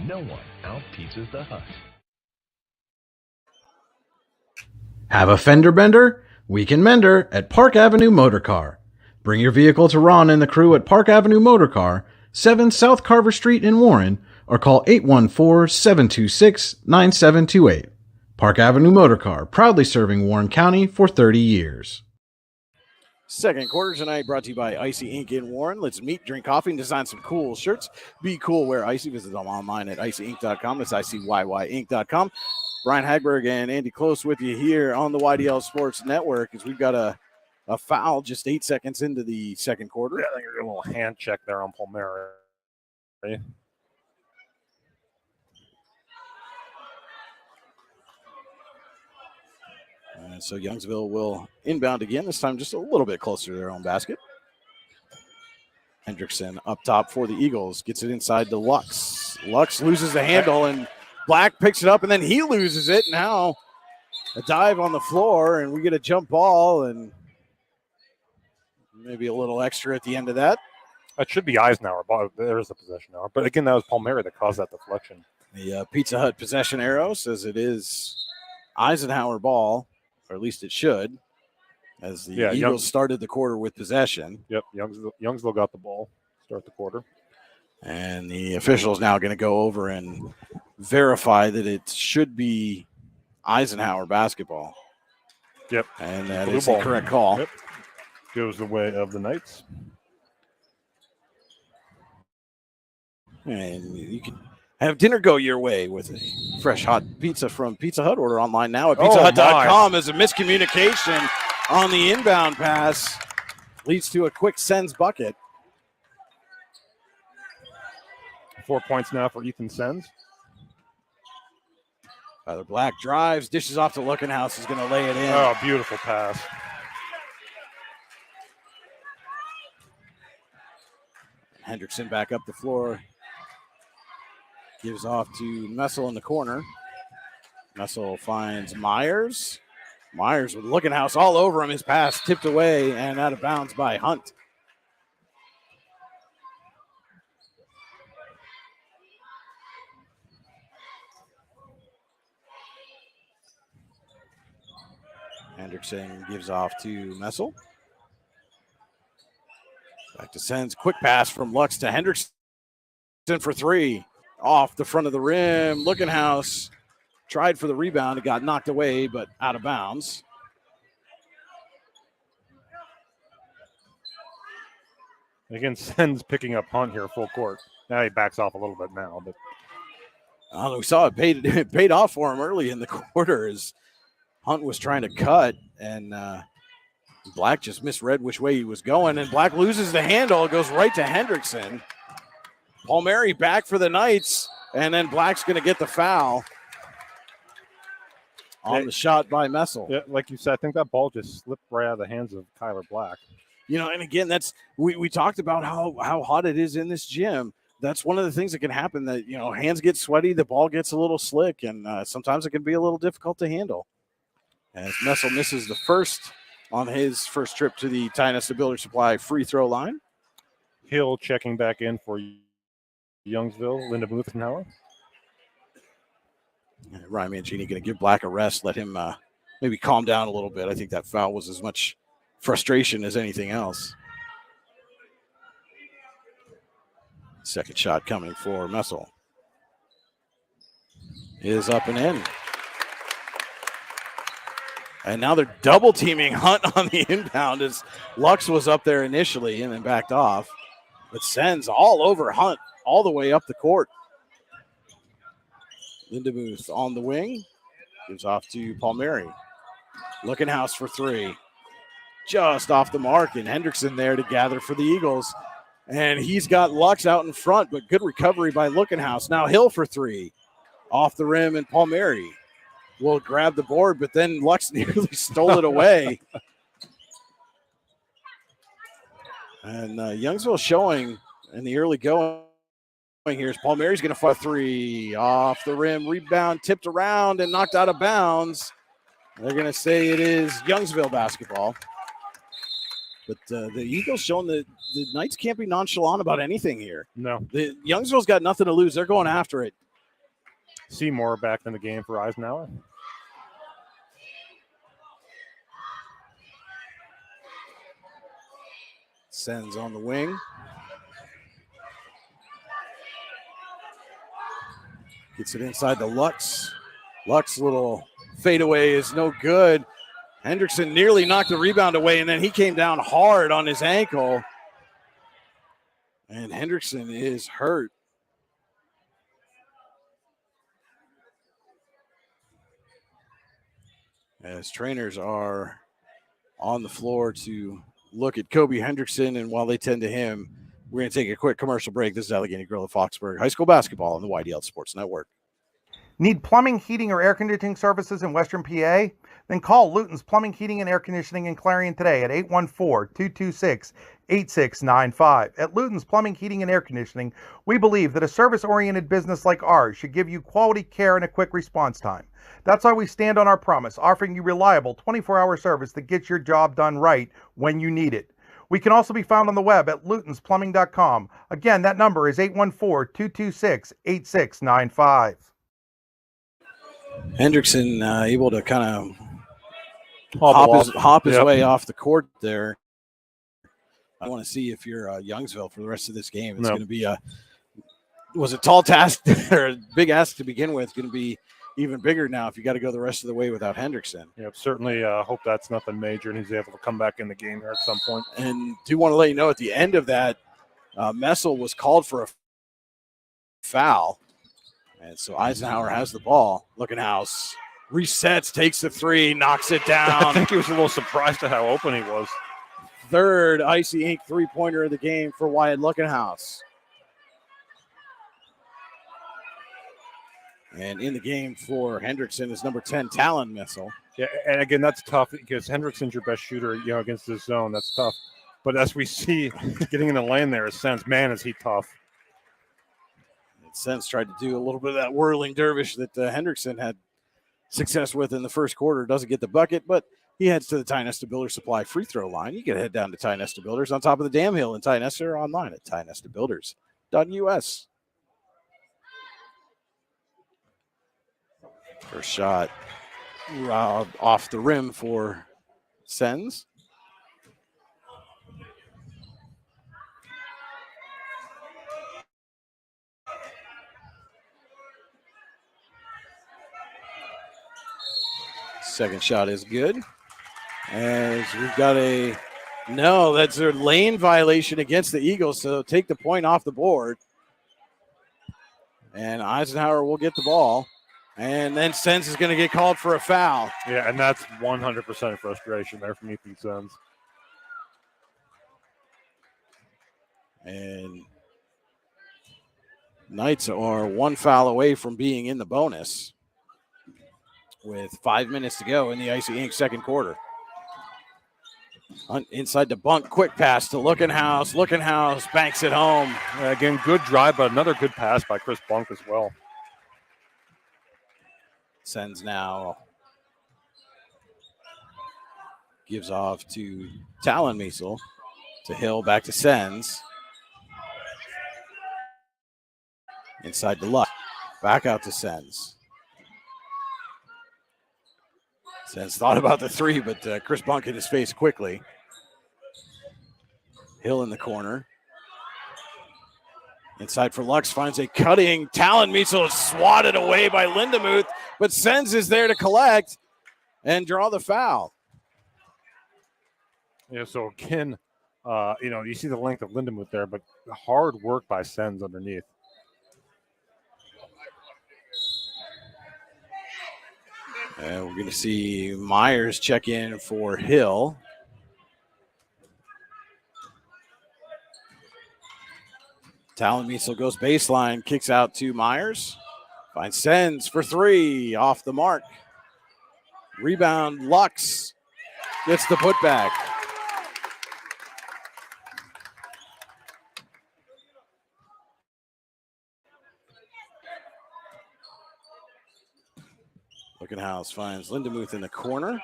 No one out-pizzas the Hut. Have a fender bender? We can mender at Park Avenue Motor Car. Bring your vehicle to Ron and the crew at Park Avenue Motor Car, 7 South Carver Street in Warren, or call 814-726-9728. Park Avenue Motor Car, proudly serving Warren County for 30 years. Second quarter tonight brought to you by Icy Ink in Warren. Let's meet, drink coffee, and design some cool shirts. Be cool, wear Icy. Visit them online at icyink.com. That's icyync.com. Brian Hagberg and Andy Close with you here on the YDL Sports Network as we've got a foul just 8 seconds into the second quarter. Yeah, I think a little hand check there on Palmieri. And so Youngsville will inbound again, this time just a little bit closer to their own basket. Hendrickson up top for the Eagles, gets it inside to Lux. Lux loses the handle, and Black picks it up, and then he loses it. Now a dive on the floor, and we get a jump ball, and maybe a little extra at the end of that. That should be Eisenhower. There's the possession hour. But again, that was Palmieri that caused that deflection. The Pizza Hut possession arrow says it is Eisenhower ball, or at least it should, as the Eagles started the quarter with possession. Yep, Youngsville got the ball, start the quarter. And the official is now going to go over and verify that it should be Eisenhower basketball. Yep. And that is the correct call. Yep. Goes the way of the Knights. And you can have dinner go your way with a fresh hot pizza from Pizza Hut. Order online now at pizzahut.com. As a miscommunication on the inbound pass leads to a quick sends bucket. 4 points now for Ethan Sens. Tyler Black drives, dishes off to Lookenhouse. He's going to lay it in. Oh, beautiful pass. Hendrickson back up the floor. Gives off to Messel in the corner. Messel finds Myers. Myers with Lookenhouse all over him. His pass tipped away and out of bounds by Hunt. Hendrickson gives off to Messel. Back to Sens. Quick pass from Lux to Hendrickson for three. Off the front of the rim. Lookenhouse tried for the rebound. It got knocked away, but out of bounds. Again, Sens picking up Hunt here full court. Now he backs off a little bit now, but we saw it paid off for him early in the quarter as Hunt was trying to cut, and Black just misread which way he was going, and Black loses the handle. It goes right to Hendrickson. Palmieri back for the Knights, and then Black's going to get the foul on the shot by Messel. Yeah, like you said, I think that ball just slipped right out of the hands of Kyler Black. You know, and again, that's we talked about how hot it is in this gym. That's one of the things that can happen, that, you know, hands get sweaty, the ball gets a little slick, and sometimes it can be a little difficult to handle. As Messel misses the first on his first trip to the Tynesta Builder Supply free throw line. Hill checking back in for Youngsville. Linda Booth-Nauer. Ryan Mancini going to give Black a rest, let him maybe calm down a little bit. I think that foul was as much frustration as anything else. Second shot coming for Messel. Is up and in. And now they're double teaming Hunt on the inbound as Lux was up there initially and then backed off. But Sens all over Hunt all the way up the court. Lindemuth on the wing. Gives off to Palmieri. Lookenhouse for three. Just off the mark, and Hendrickson there to gather for the Eagles. And he's got Lux out in front, but good recovery by Lookenhouse. Now Hill for three. Off the rim, and Palmieri will grab the board, but then Lux nearly stole it away. And Youngsville showing in the early going here is Palmieri's going to fire three. Off the rim, rebound, tipped around, and knocked out of bounds. They're going to say it is Youngsville basketball. But the Eagles showing that the Knights can't be nonchalant about anything here. No. The Youngsville's got nothing to lose. They're going after it. Seymour back in the game for Eisenhower. Sends on the wing. Gets it inside the Lux. Lux little fadeaway is no good. Hendrickson nearly knocked the rebound away, and then he came down hard on his ankle. And Hendrickson is hurt. As trainers are on the floor to look at Kobe Hendrickson, and while they tend to him, we're going to take a quick commercial break. This is Allegheny Grill of Foxburg High School basketball on the YDL Sports Network. Need plumbing, heating, or air conditioning services in Western PA? Then call Luton's Plumbing, Heating, and Air Conditioning in Clarion today at 814-226-8695. At Luton's Plumbing, Heating, and Air Conditioning, we believe that a service-oriented business like ours should give you quality care and a quick response time. That's why we stand on our promise, offering you reliable 24-hour service that gets your job done right when you need it. We can also be found on the web at lutonsplumbing.com. Again, that number is 814-226-8695. Hendrickson able to kind of Hobble hop his Yep. way off the court there. I want to see if you're Youngsville for the rest of this game. It's No. going to be was a tall task or a big ask to begin with. It's going to be even bigger now if you got to go the rest of the way without Hendrickson. Yep, certainly hope that's nothing major and he's able to come back in the game here at some point. And do want to let you know at the end of that, Messel was called for a foul. And so Eisenhower has the ball. Lookenhouse resets, takes the three, knocks it I down. think he was a little surprised at how open he was. Third Icy Ink three-pointer of the game for Wyatt Lookenhouse. And in the game for Hendrickson is number 10, Talon Missile. Yeah, and again, that's tough because Hendrickson's your best shooter, against this zone. That's tough. But as we see, getting in the lane there is Sense. Man, is he tough. Sense tried to do a little bit of that whirling dervish that Hendrickson had success with in the first quarter. Doesn't get the bucket, but he heads to the Ty Nesta Builders Supply free throw line. You can head down to Ty Nesta Builders on top of the Dam Hill in Ty Nesta or online at tynestabuilders.us. First shot off the rim for Sens. Second shot is good. As we've got that's a lane violation against the Eagles, so take the point off the board. And Eisenhower will get the ball. And then Sens is going to get called for a foul. Yeah, and that's 100% frustration there from EP Sens. And Knights are one foul away from being in the bonus with 5 minutes to go in the Icy Ink second quarter. Inside the bunk, quick pass to Lookenhouse. Lookenhouse banks it home. Again, good drive, but another good pass by Chris Bunk as well. Sends now. Gives off to Talon Miesel. To Hill, back to Sens. Inside the Luck. Back out to Sens. Sens thought about the three, but Chris Bunk hit his face quickly. Hill in the corner. Inside for Lux, finds a cutting. Talon Miesel is swatted away by Lindemuth, but Sens is there to collect and draw the foul. Yeah, so again, you see the length of Lindemuth there, but hard work by Sens underneath. And we're going to see Myers check in for Hill. Talon Miesel goes baseline, kicks out to Myers. Finds Sens for three, off the mark. Rebound, Lux gets the putback. Lookenhouse finds Lindemuth in the corner.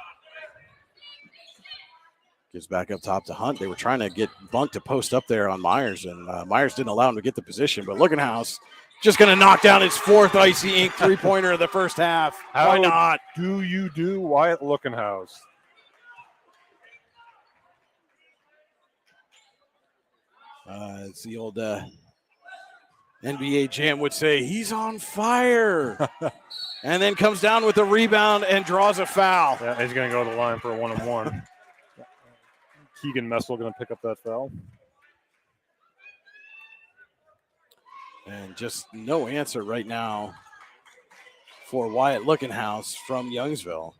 Gives back up top to Hunt. They were trying to get Bunk to post up there on Myers, and Myers didn't allow him to get the position. But Lookenhouse just going to knock down his fourth Icy Ink three-pointer of the first half. Why not? Do you do Wyatt Lookenhouse? It's the old NBA Jam would say, he's on fire. And then comes down with a rebound and draws a foul. Yeah, he's going to go to the line for a 1-on-1. Keegan Messel going to pick up that foul. And just no answer right now for Wyatt Lookenhouse from Youngsville.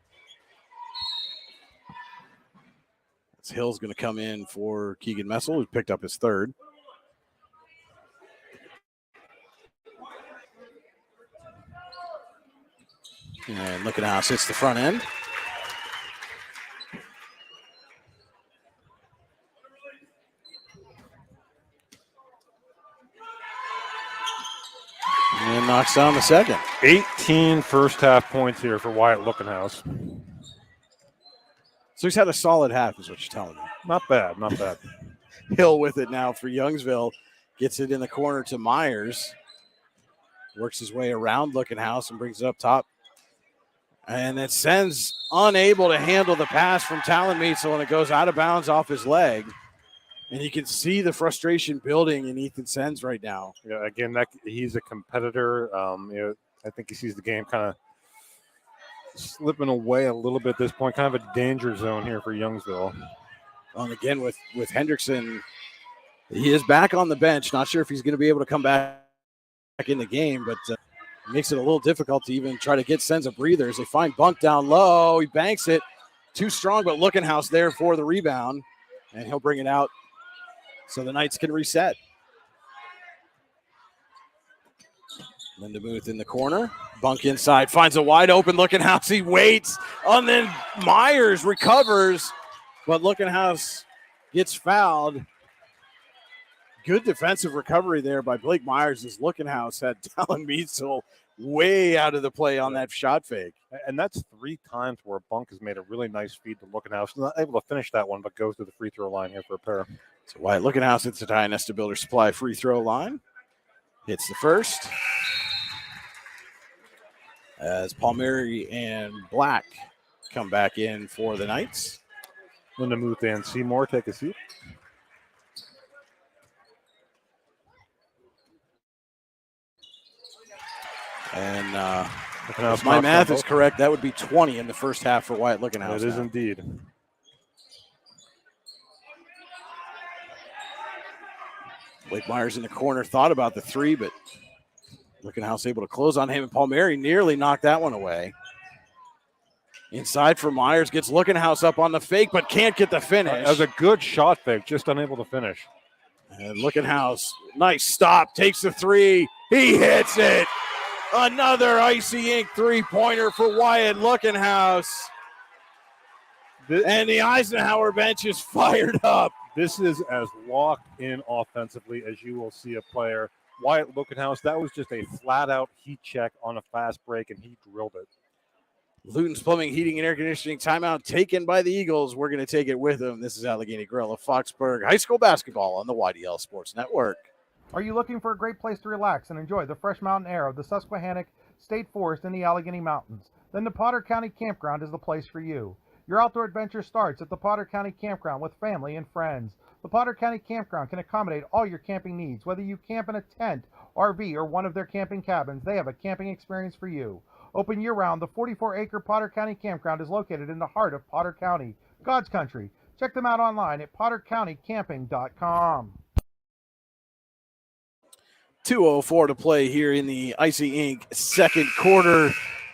Hill's going to come in for Keegan Messel, who picked up his third. And Lookenhouse hits the front end. And knocks down the second. 18 first-half points here for Wyatt Lookenhouse. So he's had a solid half, is what you're telling me. Not bad, not bad. Hill with it now for Youngsville. Gets it in the corner to Myers. Works his way around Lookenhouse and brings it up top. And it sends unable to handle the pass from Talon Meitzel, and it goes out of bounds off his leg. And you can see the frustration building in Ethan Sens right now. Yeah, again, he's a competitor. I think he sees the game kind of slipping away a little bit at this point, kind of a danger zone here for Youngsville. And again, with Hendrickson, he is back on the bench. Not sure if he's going to be able to come back in the game, but it makes it a little difficult to even try to get Sens a breather as they find Bunk down low. He banks it. Too strong, but Lookenhouse there for the rebound, and he'll bring it out so the Knights can reset. Lindemuth in the corner. Bunk inside, finds a wide open Lookenhouse. He waits, and then Myers recovers, but Lookenhouse gets fouled. Good defensive recovery there by Blake Myers as Lookenhouse had Talon Meitzel way out of the play on that shot fake. And that's 3 times where Bunk has made a really nice feed to Lookenhouse. Not able to finish that one, but goes to the free throw line here for a pair. So Wyatt Lookenhouse hits the Tie Nesta Builder Supply free throw line. Hits the first. As Palmieri and Black come back in for the Knights. Lindemuth and Seymour take a seat. And if my math is correct, that would be 20 in the first half for Wyatt Lookenhouse. It is indeed. Blake Myers in the corner thought about the three, but Lookenhouse able to close on him, and Palmieri nearly knocked that one away. Inside for Myers, gets Lookenhouse up on the fake, but can't get the finish. That was a good shot fake, just unable to finish. And Lookenhouse, nice stop, takes the three. He hits it. Another Icy Ink three-pointer for Wyatt Lookenhouse. And the Eisenhower bench is fired up. This is as locked in offensively as you will see a player. Wyatt Lookenhouse, that was just a flat-out heat check on a fast break, and he drilled it. Luton's Plumbing, Heating, and Air Conditioning timeout taken by the Eagles. We're going to take it with them. This is Allegheny Grill of Foxburg High School basketball on the YDL Sports Network. Are you looking for a great place to relax and enjoy the fresh mountain air of the Susquehannock State Forest in the Allegheny Mountains? Then the Potter County Campground is the place for you. Your outdoor adventure starts at the Potter County Campground with family and friends. The Potter County Campground can accommodate all your camping needs. Whether you camp in a tent, RV, or one of their camping cabins, they have a camping experience for you. Open year-round, the 44-acre Potter County Campground is located in the heart of Potter County, God's country. Check them out online at pottercountycamping.com. 2:04 to play here in the Icy Ink second quarter.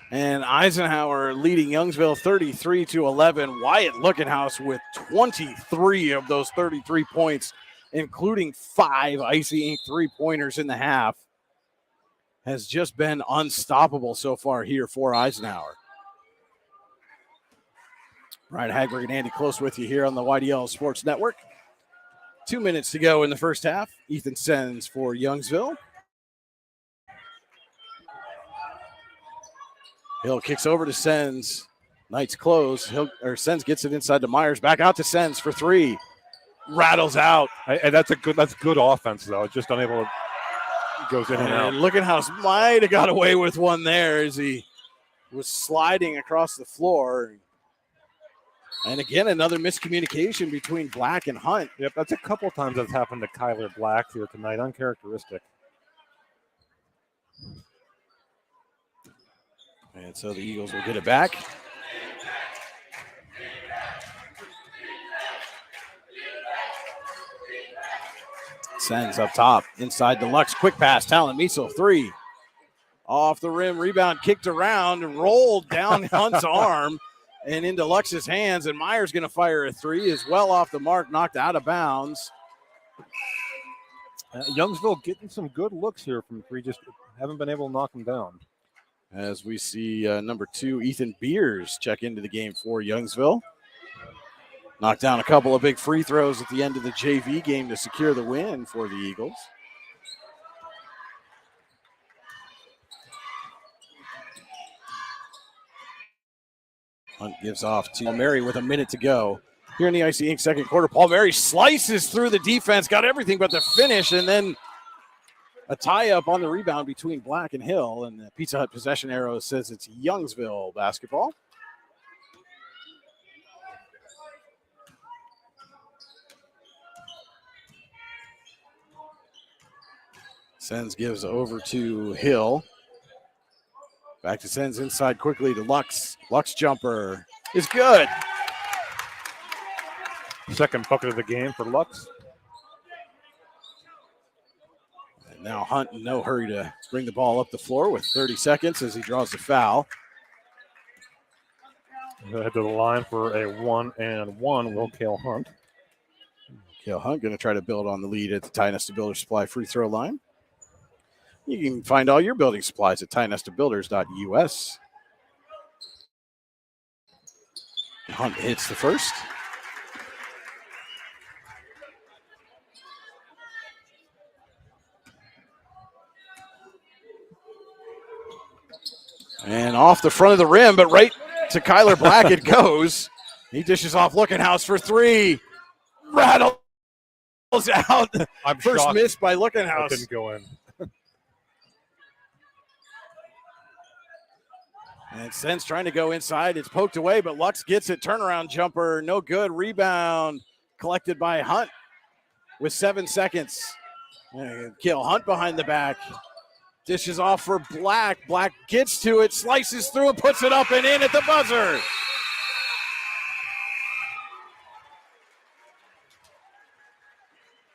And Eisenhower leading Youngsville 33-11. Wyatt Lookenhouse with 23 of those 33 points, including 5 Icy Ink three-pointers in the half. Has just been unstoppable so far here for Eisenhower. Ryan Hagberg and Andy Close with you here on the YDL Sports Network. 2 minutes to go in the first half. Ethan Sens for Youngsville. Hill kicks over to Sens. Knights close. Sens gets it inside to Myers. Back out to Sens for three. Rattles out. And that's good offense, though. Just unable to goes in and out. Lookenhouse might have got away with one there as he was sliding across the floor. And again, another miscommunication between Black and Hunt. Yep, that's a couple times that's happened to Kyler Black here tonight. Uncharacteristic. And so the Eagles will get it back. Sends up top, inside the Lux. Quick pass, Talon Miesel, 3. Off the rim, rebound kicked around and rolled down Hunt's arm and into Lux's hands. And Meyer's going to fire a 3, is well off the mark, knocked out of bounds. Youngsville getting some good looks here from 3, just haven't been able to knock them down. As we see number 2, Ethan Beers, check into the game for Youngsville. Knocked down a couple of big free throws at the end of the JV game to secure the win for the Eagles. Hunt gives off to Mary with a minute to go. Here in the Icy Ink second quarter, Paul Mary slices through the defense, got everything but the finish, and then a tie-up on the rebound between Black and Hill, and the Pizza Hut possession arrow says it's Youngsville basketball. Sens gives over to Hill. Back to Sens inside quickly to Lux. Lux jumper is good. Second bucket of the game for Lux. And now Hunt in no hurry to bring the ball up the floor with 30 seconds as he draws the foul. Head to the line for a 1-and-1 will Cale Hunt. Cale Hunt going to try to build on the lead at the Ty Nesta Builder Supply free throw line. You can find all your building supplies at tynestabuilders.us. Hunt hits the first. And off the front of the rim, but right to Kyler Black it goes. He dishes off Lookenhouse for 3. Rattles out. I'm First shocked miss by that Lookenhouse. didn't go in. And Sens trying to go inside. It's poked away, but Lux gets it. Turnaround jumper, no good. Rebound collected by Hunt with 7 seconds. Cale Hunt behind the back. Dishes off for Black. Black gets to it, slices through it, puts it up and in at the buzzer.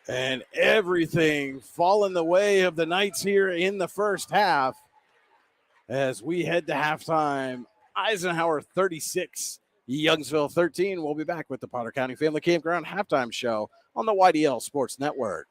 And everything falling the way of the Knights here in the first half. As we head to halftime, Eisenhower 36, Youngsville 13. We'll be back with the Potter County Family Campground halftime show on the YDL Sports Network.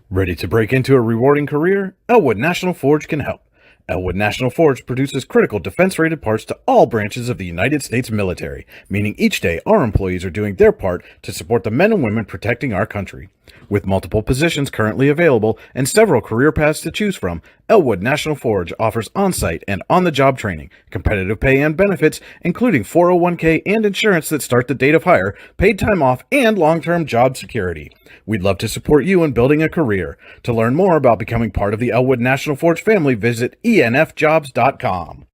Ready to break into a rewarding career? Elwood National Forge can help. Elwood National Forge produces critical defense-rated parts to all branches of the United States military, meaning each day our employees are doing their part to support the men and women protecting our country. With multiple positions currently available and several career paths to choose from, Elwood National Forge offers on-site and on-the-job training, competitive pay and benefits, including 401k and insurance that start the date of hire, paid time off, and long-term job security. We'd love to support you in building a career. To learn more about becoming part of the Elwood National Forge family, visit enfjobs.com.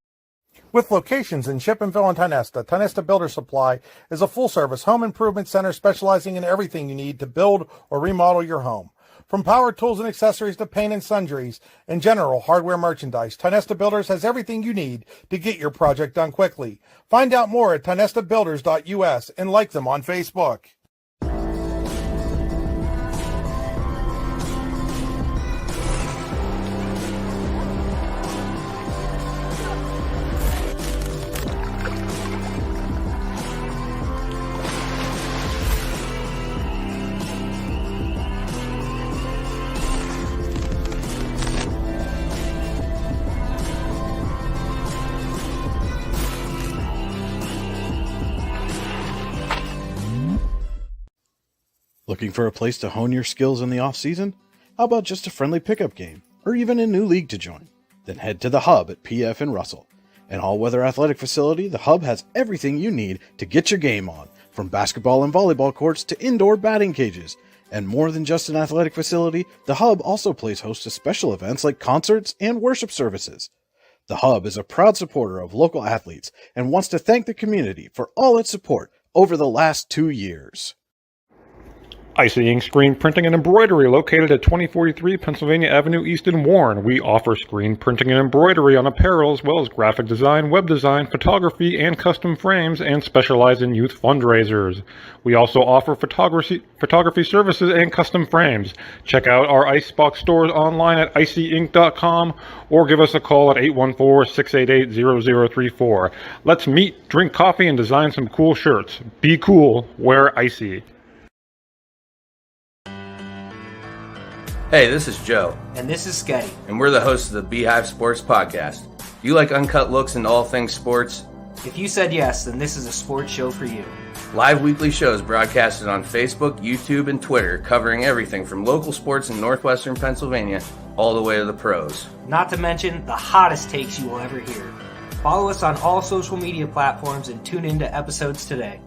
With locations in Chippenville and Tynesta, Tynesta Builder Supply is a full-service home improvement center specializing in everything you need to build or remodel your home. From power tools and accessories to paint and sundries and general hardware merchandise, Tynesta Builders has everything you need to get your project done quickly. Find out more at tynestabuilders.us and like them on Facebook. Looking for a place to hone your skills in the off-season? How about just a friendly pickup game, or even a new league to join? Then head to the Hub at PF in Russell. An all-weather athletic facility, the Hub has everything you need to get your game on, from basketball and volleyball courts to indoor batting cages. And more than just an athletic facility, the Hub also plays host to special events like concerts and worship services. The Hub is a proud supporter of local athletes and wants to thank the community for all its support over the last 2 years. Icing Screen Printing and Embroidery, located at 2043 Pennsylvania Avenue East in Warren. We offer screen printing and embroidery on apparel as well as graphic design, web design, photography, and custom frames, and specialize in youth fundraisers. We also offer photography services and custom frames. Check out our Icebox stores online at icyinc.com or give us a call at 814-688-0034. Let's meet, drink coffee, and design some cool shirts. Be cool, wear Icy. Hey, this is Joe, And this is Sketty. and we're the hosts of the Beehive Sports Podcast. Do you like uncut looks into all things sports? If you said yes, then this is a sports show for you. Live weekly shows broadcasted on Facebook, YouTube, and Twitter, covering everything from local sports in northwestern Pennsylvania all the way to the pros. Not to mention the hottest takes you will ever hear. Follow us on all social media platforms and tune into episodes today.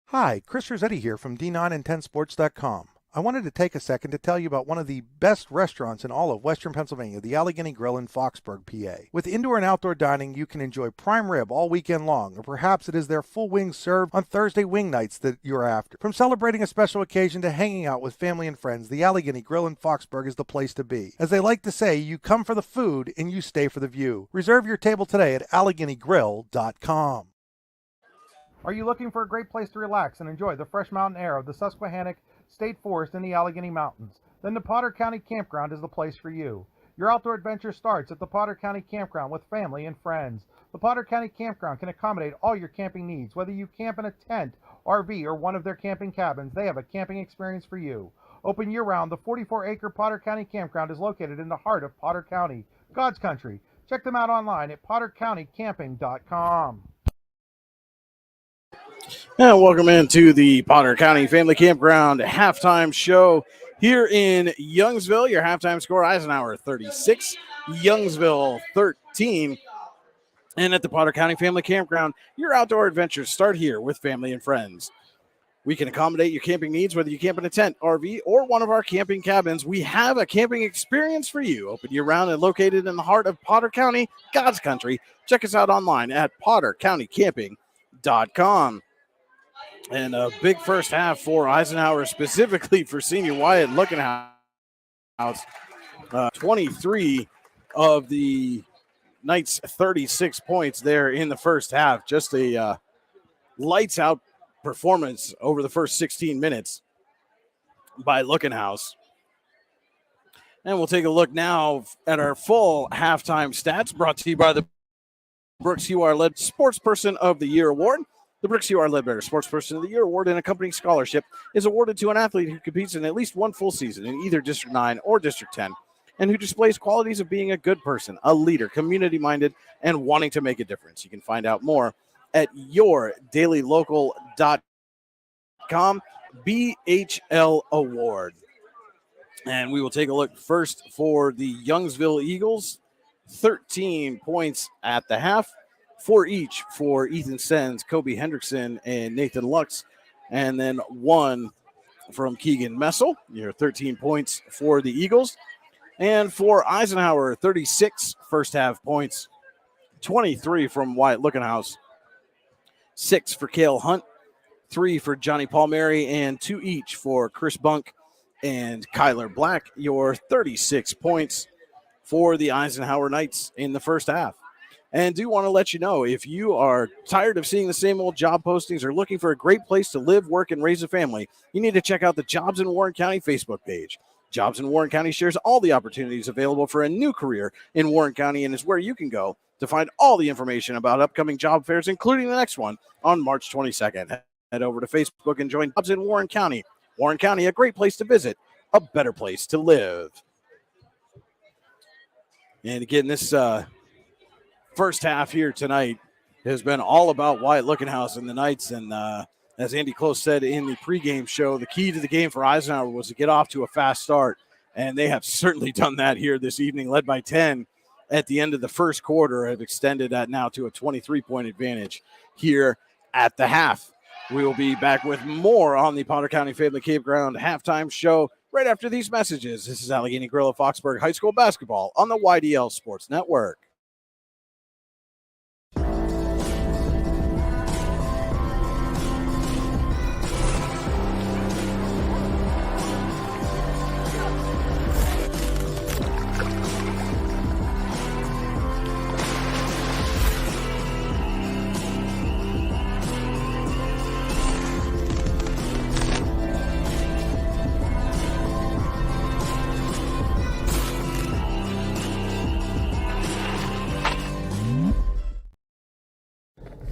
Hi, Chris Rossetti here from D9and10sports.com. I wanted to take a second to tell you about one of the best restaurants in all of Western Pennsylvania, the Allegheny Grill in Foxburg, PA. With indoor and outdoor dining, you can enjoy prime rib all weekend long, or perhaps it is their full wings served on Thursday wing nights that you're after. From celebrating a special occasion to hanging out with family and friends, the Allegheny Grill in Foxburg is the place to be. As they like to say, you come for the food and you stay for the view. Reserve your table today at AlleghenyGrill.com. Are you looking for a great place to relax and enjoy the fresh mountain air of the Susquehannock State Forest in the Allegheny Mountains? Then the Potter County Campground is the place for you. Your outdoor adventure starts at the Potter County Campground with family and friends. The Potter County Campground can accommodate all your camping needs. Whether you camp in a tent, RV, or one of their camping cabins, they have a camping experience for you. Open year-round, the 44-acre Potter County Campground is located in the heart of Potter County, God's country. Check them out online at pottercountycamping.com. And welcome into the Potter County Family Campground halftime show here in Youngsville. Your halftime score, Eisenhower 36, Youngsville 13. And at the Potter County Family Campground, your outdoor adventures start here with family and friends. We can accommodate your camping needs, whether you camp in a tent, RV, or one of our camping cabins. We have a camping experience for you. Open year-round and located in the heart of Potter County, God's country. Check us out online at pottercountycamping.com. And a big first half for Eisenhower, specifically for senior Wyatt Lookenhouse. 23 of the Knights' 36 points there in the first half. Just a lights-out performance over the first 16 minutes by Lookenhouse. And we'll take a look now at our full halftime stats, brought to you by the Brooks UR-led Sportsperson of the Year Award. The Brooks UR-led Sportsperson of the Year Award and accompanying scholarship is awarded to an athlete who competes in at least one full season in either District 9 or District 10 and who displays qualities of being a good person, a leader, community-minded, and wanting to make a difference. You can find out more at yourdailylocal.com, BHL Award. And we will take a look first for the Youngsville Eagles. 13 points at the half. 4 each for Ethan Sens, Kobe Hendrickson, and Nathan Lux. And then 1 from Keegan Messel. Your 13 points for the Eagles. And for Eisenhower, 36 first half points. 23 from Wyatt Lookenhouse. 6 for Cale Hunt. 3 for Johnny Palmieri. And 2 each for Chris Bunk and Kyler Black. Your 36 points for the Eisenhower Knights in the first half. And do want to let you know, if you are tired of seeing the same old job postings or looking for a great place to live, work, and raise a family, you need to check out the Jobs in Warren County Facebook page. Jobs in Warren County shares all the opportunities available for a new career in Warren County and is where you can go to find all the information about upcoming job fairs, including the next one on March 22nd. Head over to Facebook and join Jobs in Warren County. Warren County, a great place to visit, a better place to live. And again, this first half here tonight has been all about Wyatt Lookenhouse and the Knights. And as Andy Close said in the pregame show, the key to the game for Eisenhower was to get off to a fast start. And they have certainly done that here this evening, led by 10 at the end of the first quarter, have extended that now to a 23-point advantage here at the half. We will be back with more on the Potter County Family Campground halftime show right after these messages. This is Allegheny Grill of Foxburg High School basketball on the YDL Sports Network.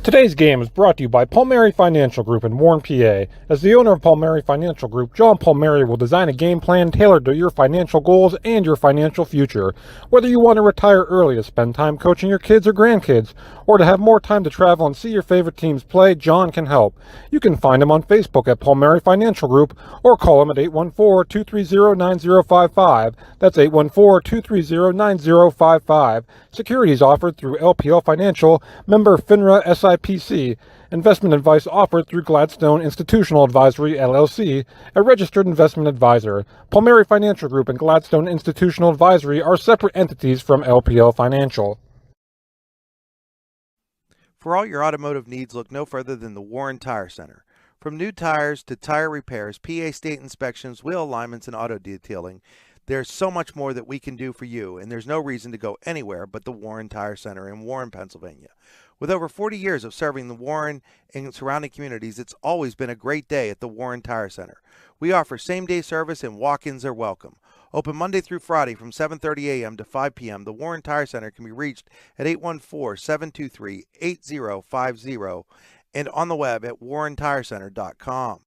Today's game is brought to you by Palmieri Financial Group in Warren, PA. As the owner of Palmieri Financial Group, John Palmieri will design a game plan tailored to your financial goals and your financial future. Whether you want to retire early to spend time coaching your kids or grandkids, or to have more time to travel and see your favorite teams play, John can help. You can find him on Facebook at Palmieri Financial Group or call him at 814-230-9055. That's 814-230-9055. Securities offered through LPL Financial, member FINRA SIPC. Investment advice offered through Gladstone Institutional Advisory, LLC, a registered investment advisor. Palmieri Financial Group and Gladstone Institutional Advisory are separate entities from LPL Financial. For all your automotive needs, look no further than the Warren Tire Center. From new tires to tire repairs, PA state inspections, wheel alignments, and auto detailing, there's so much more that we can do for you, and there's no reason to go anywhere but the Warren Tire Center in Warren, Pennsylvania. With over 40 years of serving the Warren and surrounding communities, it's always been a great day at the Warren Tire Center. We offer same-day service and walk-ins are welcome. Open Monday through Friday from 7:30 a.m. to 5 p.m., the Warren Tire Center can be reached at 814-723-8050 and on the web at warrentirecenter.com.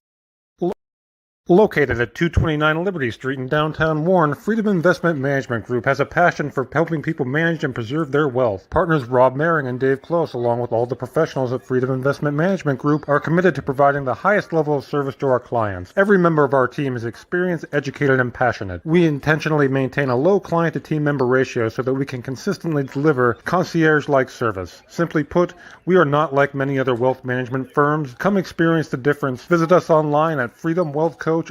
Located at 229 Liberty Street in downtown Warren, Freedom Investment Management Group has a passion for helping people manage and preserve their wealth. Partners Rob Maring and Dave Close, along with all the professionals at Freedom Investment Management Group, are committed to providing the highest level of service to our clients. Every member of our team is experienced, educated, and passionate. We intentionally maintain a low client-to-team member ratio so that we can consistently deliver concierge-like service. Simply put, we are not like many other wealth management firms. Come experience the difference. Visit us online at freedomwealthcoach.com. And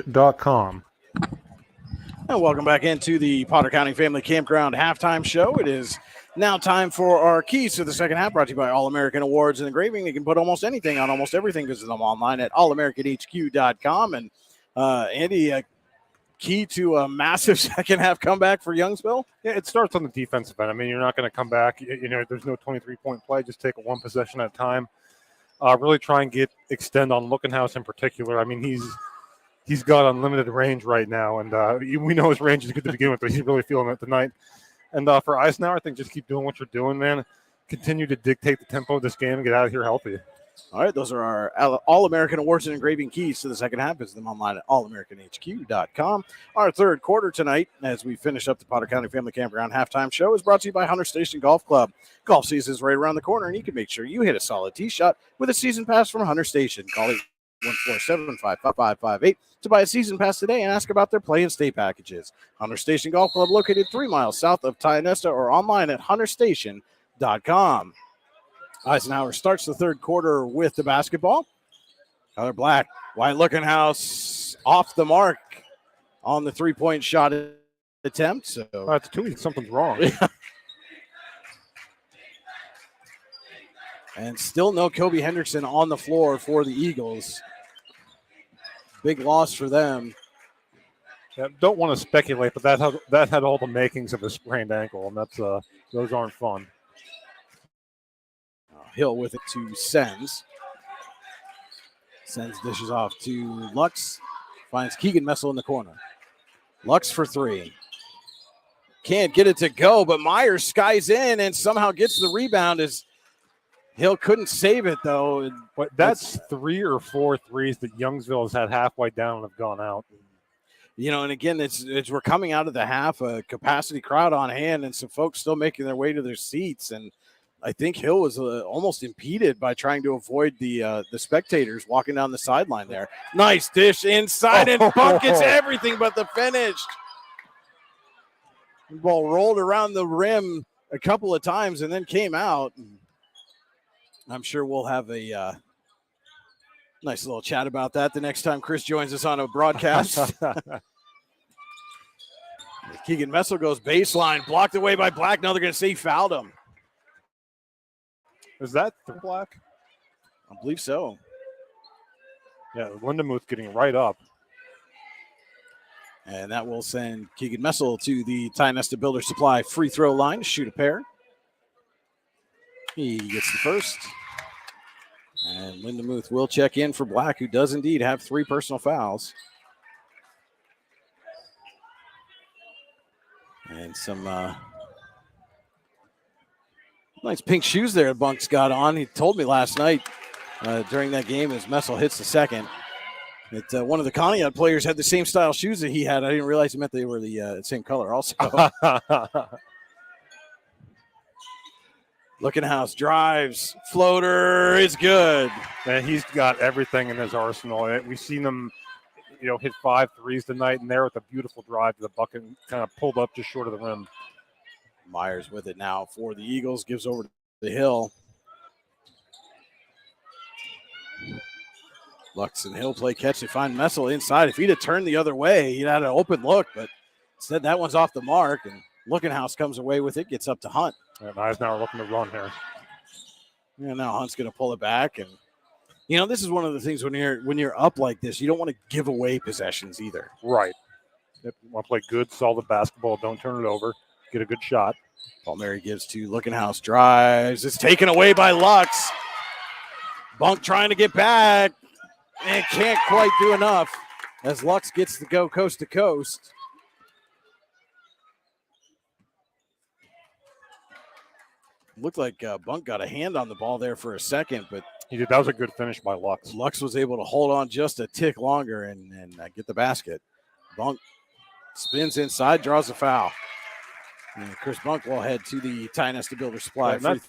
welcome back into the Potter County Family Campground halftime show. It is now time for our keys to the second half, brought to you by All American Awards and Engraving. You can put almost anything on almost everything. Visit them online at allamericanhq.com. And Andy, a key to a massive second half comeback for Youngsville? Yeah, it starts on the defensive end. I mean, you're not going to come back. There's no 23-point play. Just take it one possession at a time. Really try and extend on Lookenhouse in particular. I mean, he's got unlimited range right now, and we know his range is good to begin with, but he's really feeling it tonight. And for Eisenhower, I think just keep doing what you're doing, man. Continue to dictate the tempo of this game and get out of here healthy. All right, those are our All-American Awards and Engraving keys to the second half. Visit them online at allamericanhq.com. Our third quarter tonight, as we finish up the Potter County Family Campground halftime show, is brought to you by Hunter Station Golf Club. Golf season is right around the corner, and you can make sure you hit a solid tee shot with a season pass from Hunter Station. Call 147-55558 to buy a season pass today and ask about their play and stay packages. Hunter Station Golf Club, located 3 miles south of Tionesta, or online at hunterstation.com. Eisenhower starts the third quarter with the basketball. Tyler Black, Wyatt Lookenhouse off the mark on the three-point shot attempt. So that's two. Something's wrong. And still no Kobe Hendrickson on the floor for the Eagles. Big loss for them. Yeah, don't want to speculate, but that had all the makings of a sprained ankle, and that's those aren't fun. Hill with it to Sens. Sens dishes off to Lux. Finds Keegan Messel in the corner. Lux for three. Can't get it to go, but Myers skies in and somehow gets the rebound as Hill couldn't save it, though. But that's 3 or 4 threes that Youngsville has had halfway down and have gone out. And again, it's we're coming out of the half, a capacity crowd on hand, and some folks still making their way to their seats. And I think Hill was almost impeded by trying to avoid the spectators walking down the sideline there. Nice dish inside, and buckets everything but the finish. The ball rolled around the rim a couple of times and then came out. I'm sure we'll have a nice little chat about that the next time Chris joins us on a broadcast. Keegan Messel goes baseline, blocked away by Black. Now they're going to say he fouled him. Is that the Black? I believe so. Yeah, Lindemuth getting right up. And that will send Keegan Messel to the Tionesta Builder Supply free throw line to shoot a pair. He gets the first. And Lindemuth will check in for Black, who does indeed have 3 personal fouls. And some Nice pink shoes there Bunk's got on. He told me last night during that game as Messel hits the second that one of the Conneaut players had the same style shoes that he had. I didn't realize it meant they were the same color also. Looking House drives. Floater is good. Man, he's got everything in his arsenal. We've seen him, hit 5 threes tonight, and there with a beautiful drive to the bucket, kind of pulled up just short of the rim. Myers with it now for the Eagles. Gives over to the Hill. Lux and Hill play catch. They find Messel inside. If he'd have turned the other way, he'd had an open look, but instead that one's off the mark, and Looking House comes away with it, gets up to Hunt. And Eisenhower looking to run here. Yeah, now Hunt's going to pull it back, and this is one of the things when you're up like this, you don't want to give away possessions either. Right. You want to play good, solid basketball. Don't turn it over. Get a good shot. Palmieri gives to Looking House, drives. It's taken away by Lux. Bunk trying to get back and can't quite do enough as Lux gets to go coast to coast. Looked like Bunk got a hand on the ball there for a second, but he did. That was a good finish by Lux. Lux was able to hold on just a tick longer and get the basket. Bunk spins inside, draws a foul. And Chris Bunk will head to the Ty-Nesta Builder Supply free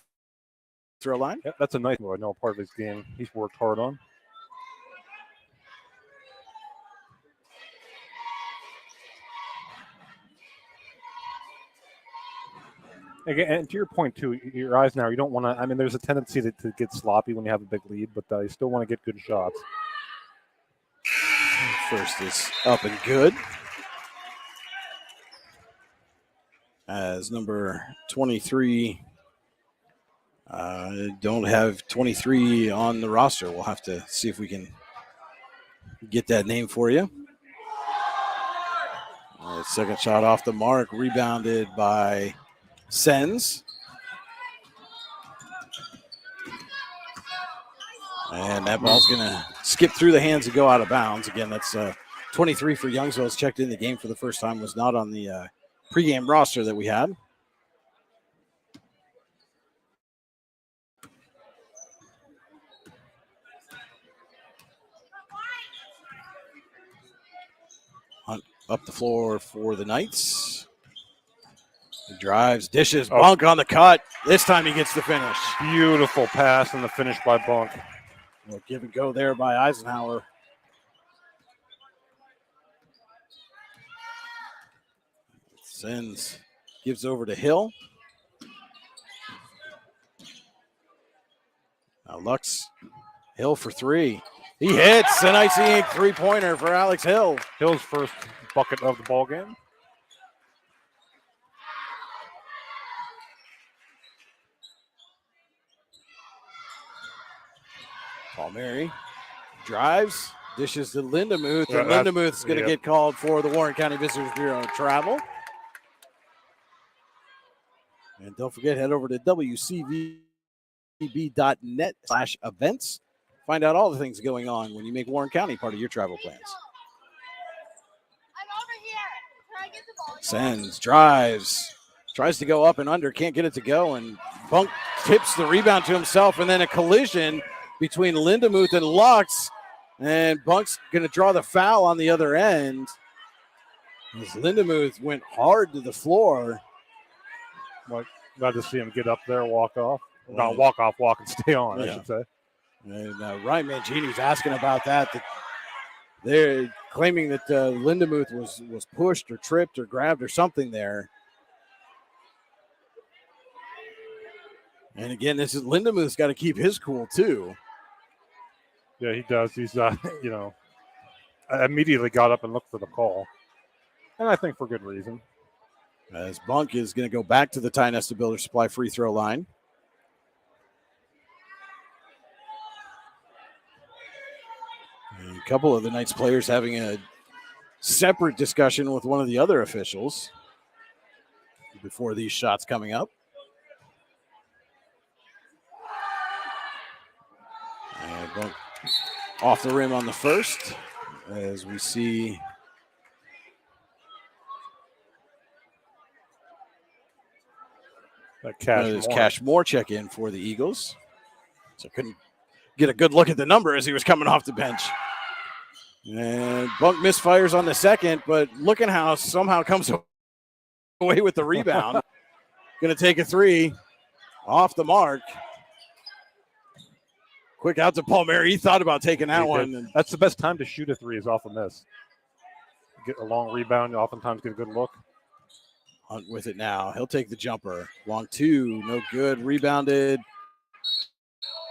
throw line. Yeah, that's a nice move. I know part of his game he's worked hard on. Again, and to your point, too, your eyes now, you don't want to – there's a tendency to get sloppy when you have a big lead, but you still want to get good shots. First is up and good. As number 23, don't have 23 on the roster. We'll have to see if we can get that name for you. Second shot off the mark, rebounded by Sens. And that ball's going to skip through the hands and go out of bounds. Again, that's 23 for Youngsville. Has checked in the game for the first time, was not on the pregame roster that we had. Hunt up the floor for the Knights. He drives, dishes, Bunk on the cut. This time he gets the finish. Beautiful pass and the finish by Bunk. Well, give and go there by Eisenhower. Sends, gives over to Hill. Now Lux, Hill for three. He hits an icy ink three-pointer for Alex Hill. Hill's first bucket of the ball game. Palmieri drives, dishes to Lindemuth, and Lindemuth's going to get called for the Warren County Visitors Bureau of Travel. And don't forget, head over to wcvb.net/events. Find out all the things going on when you make Warren County part of your travel plans. I'm over here. Can I get the ball? Sends, drives, tries to go up and under, can't get it to go, and Bunk tips the rebound to himself, and then a collision between Lindemuth and Lux, and Bunk's going to draw the foul on the other end. As Lindemuth went hard to the floor. Well, glad to see him get up there, walk off. Not walk off, walk and stay on, I should say. And Ryan Mangini's asking about that. They're claiming that Lindemuth was pushed or tripped or grabbed or something there. And again, this is Lindemuth's got to keep his cool too. Yeah, he does. He's, immediately got up and looked for the call. And I think for good reason. As Bunk is going to go back to the Ty-Nesta Builder Supply free throw line. And a couple of the Knights players having a separate discussion with one of the other officials before these shots coming up. And Bunk off the rim on the first, as we see There's Cash Moore check in for the Eagles. So couldn't get a good look at the number as he was coming off the bench. And Bunk misfires on the second, but Lookenhouse somehow comes away with the rebound. Going to take a three off the mark. Quick out to Palmieri. He thought about taking that one. That's the best time to shoot a three is off a miss. Get a long rebound, you oftentimes get a good look. Hunt with it now. He'll take the jumper. Long two, no good. Rebounded.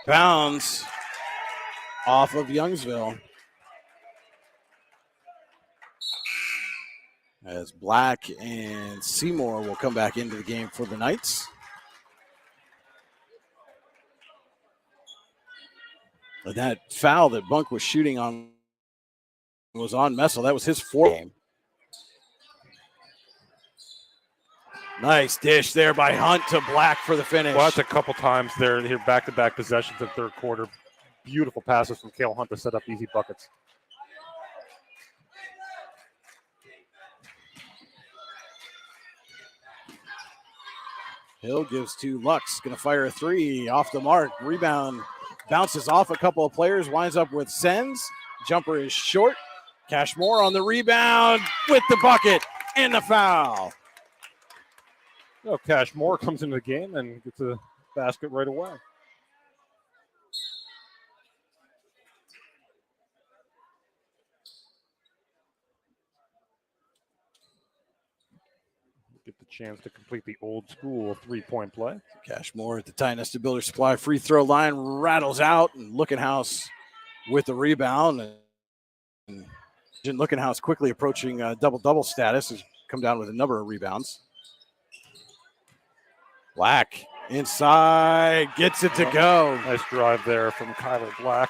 Bounds off of Youngsville. As Black and Seymour will come back into the game for the Knights. But that foul that Bunk was shooting on was on Messel. That was his fourth game. Nice dish there by Hunt to Black for the finish. Well, that's a couple times there here, back-to-back possessions in third quarter. Beautiful passes from Cale Hunt to set up easy buckets. Hill gives to Lux, going to fire a three off the mark. Rebound bounces off a couple of players, winds up with Sens. Jumper is short. Cashmore on the rebound with the bucket and the foul. Oh, Cashmore comes into the game and gets a basket right away. Get the chance to complete the old school three-point play. Cashmore at the Ty Nesta Builder Supply free throw line, rattles out, and Lookenhouse with the rebound. And Lookenhouse quickly approaching double-double status, has come down with a number of rebounds. Black inside, gets it to go. Nice drive there from Kyler Black.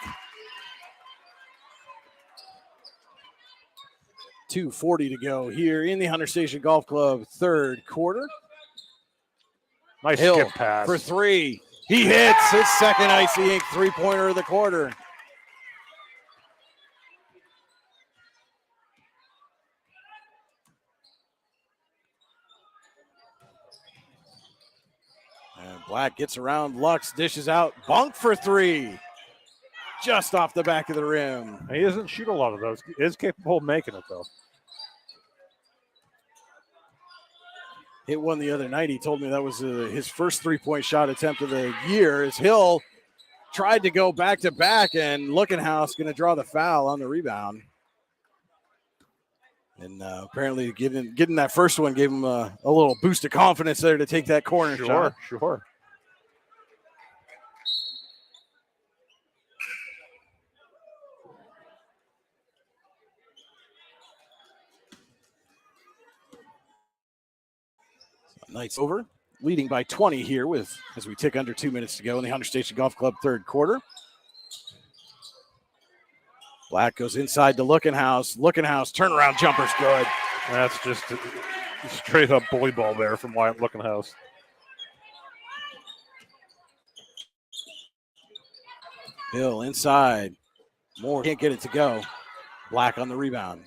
2:40 to go here in the Hunter Station Golf Club third quarter. Nice Hill skip pass. for three. He hits his second Icy Inc. three-pointer of the quarter. And Black gets around Lux, dishes out. Bunk for three. Just off the back of the rim. He doesn't shoot a lot of those. He is capable of making it, though. Hit one the other night. He told me that was his first three-point shot attempt of the year. As Hill tried to go back-to-back, and Lookenhouse going to draw the foul on the rebound. And apparently getting that first one gave him a little boost of confidence there to take that corner shot. Sure. Knights over, leading by 20 here as we tick under 2 minutes to go in the Hunter Station Golf Club third quarter. Black goes inside to Lookenhouse. Lookenhouse turnaround jumper's good. That's just a straight up bully ball there from Wyatt Lookenhouse. Hill inside. Moore can't get it to go. Black on the rebound.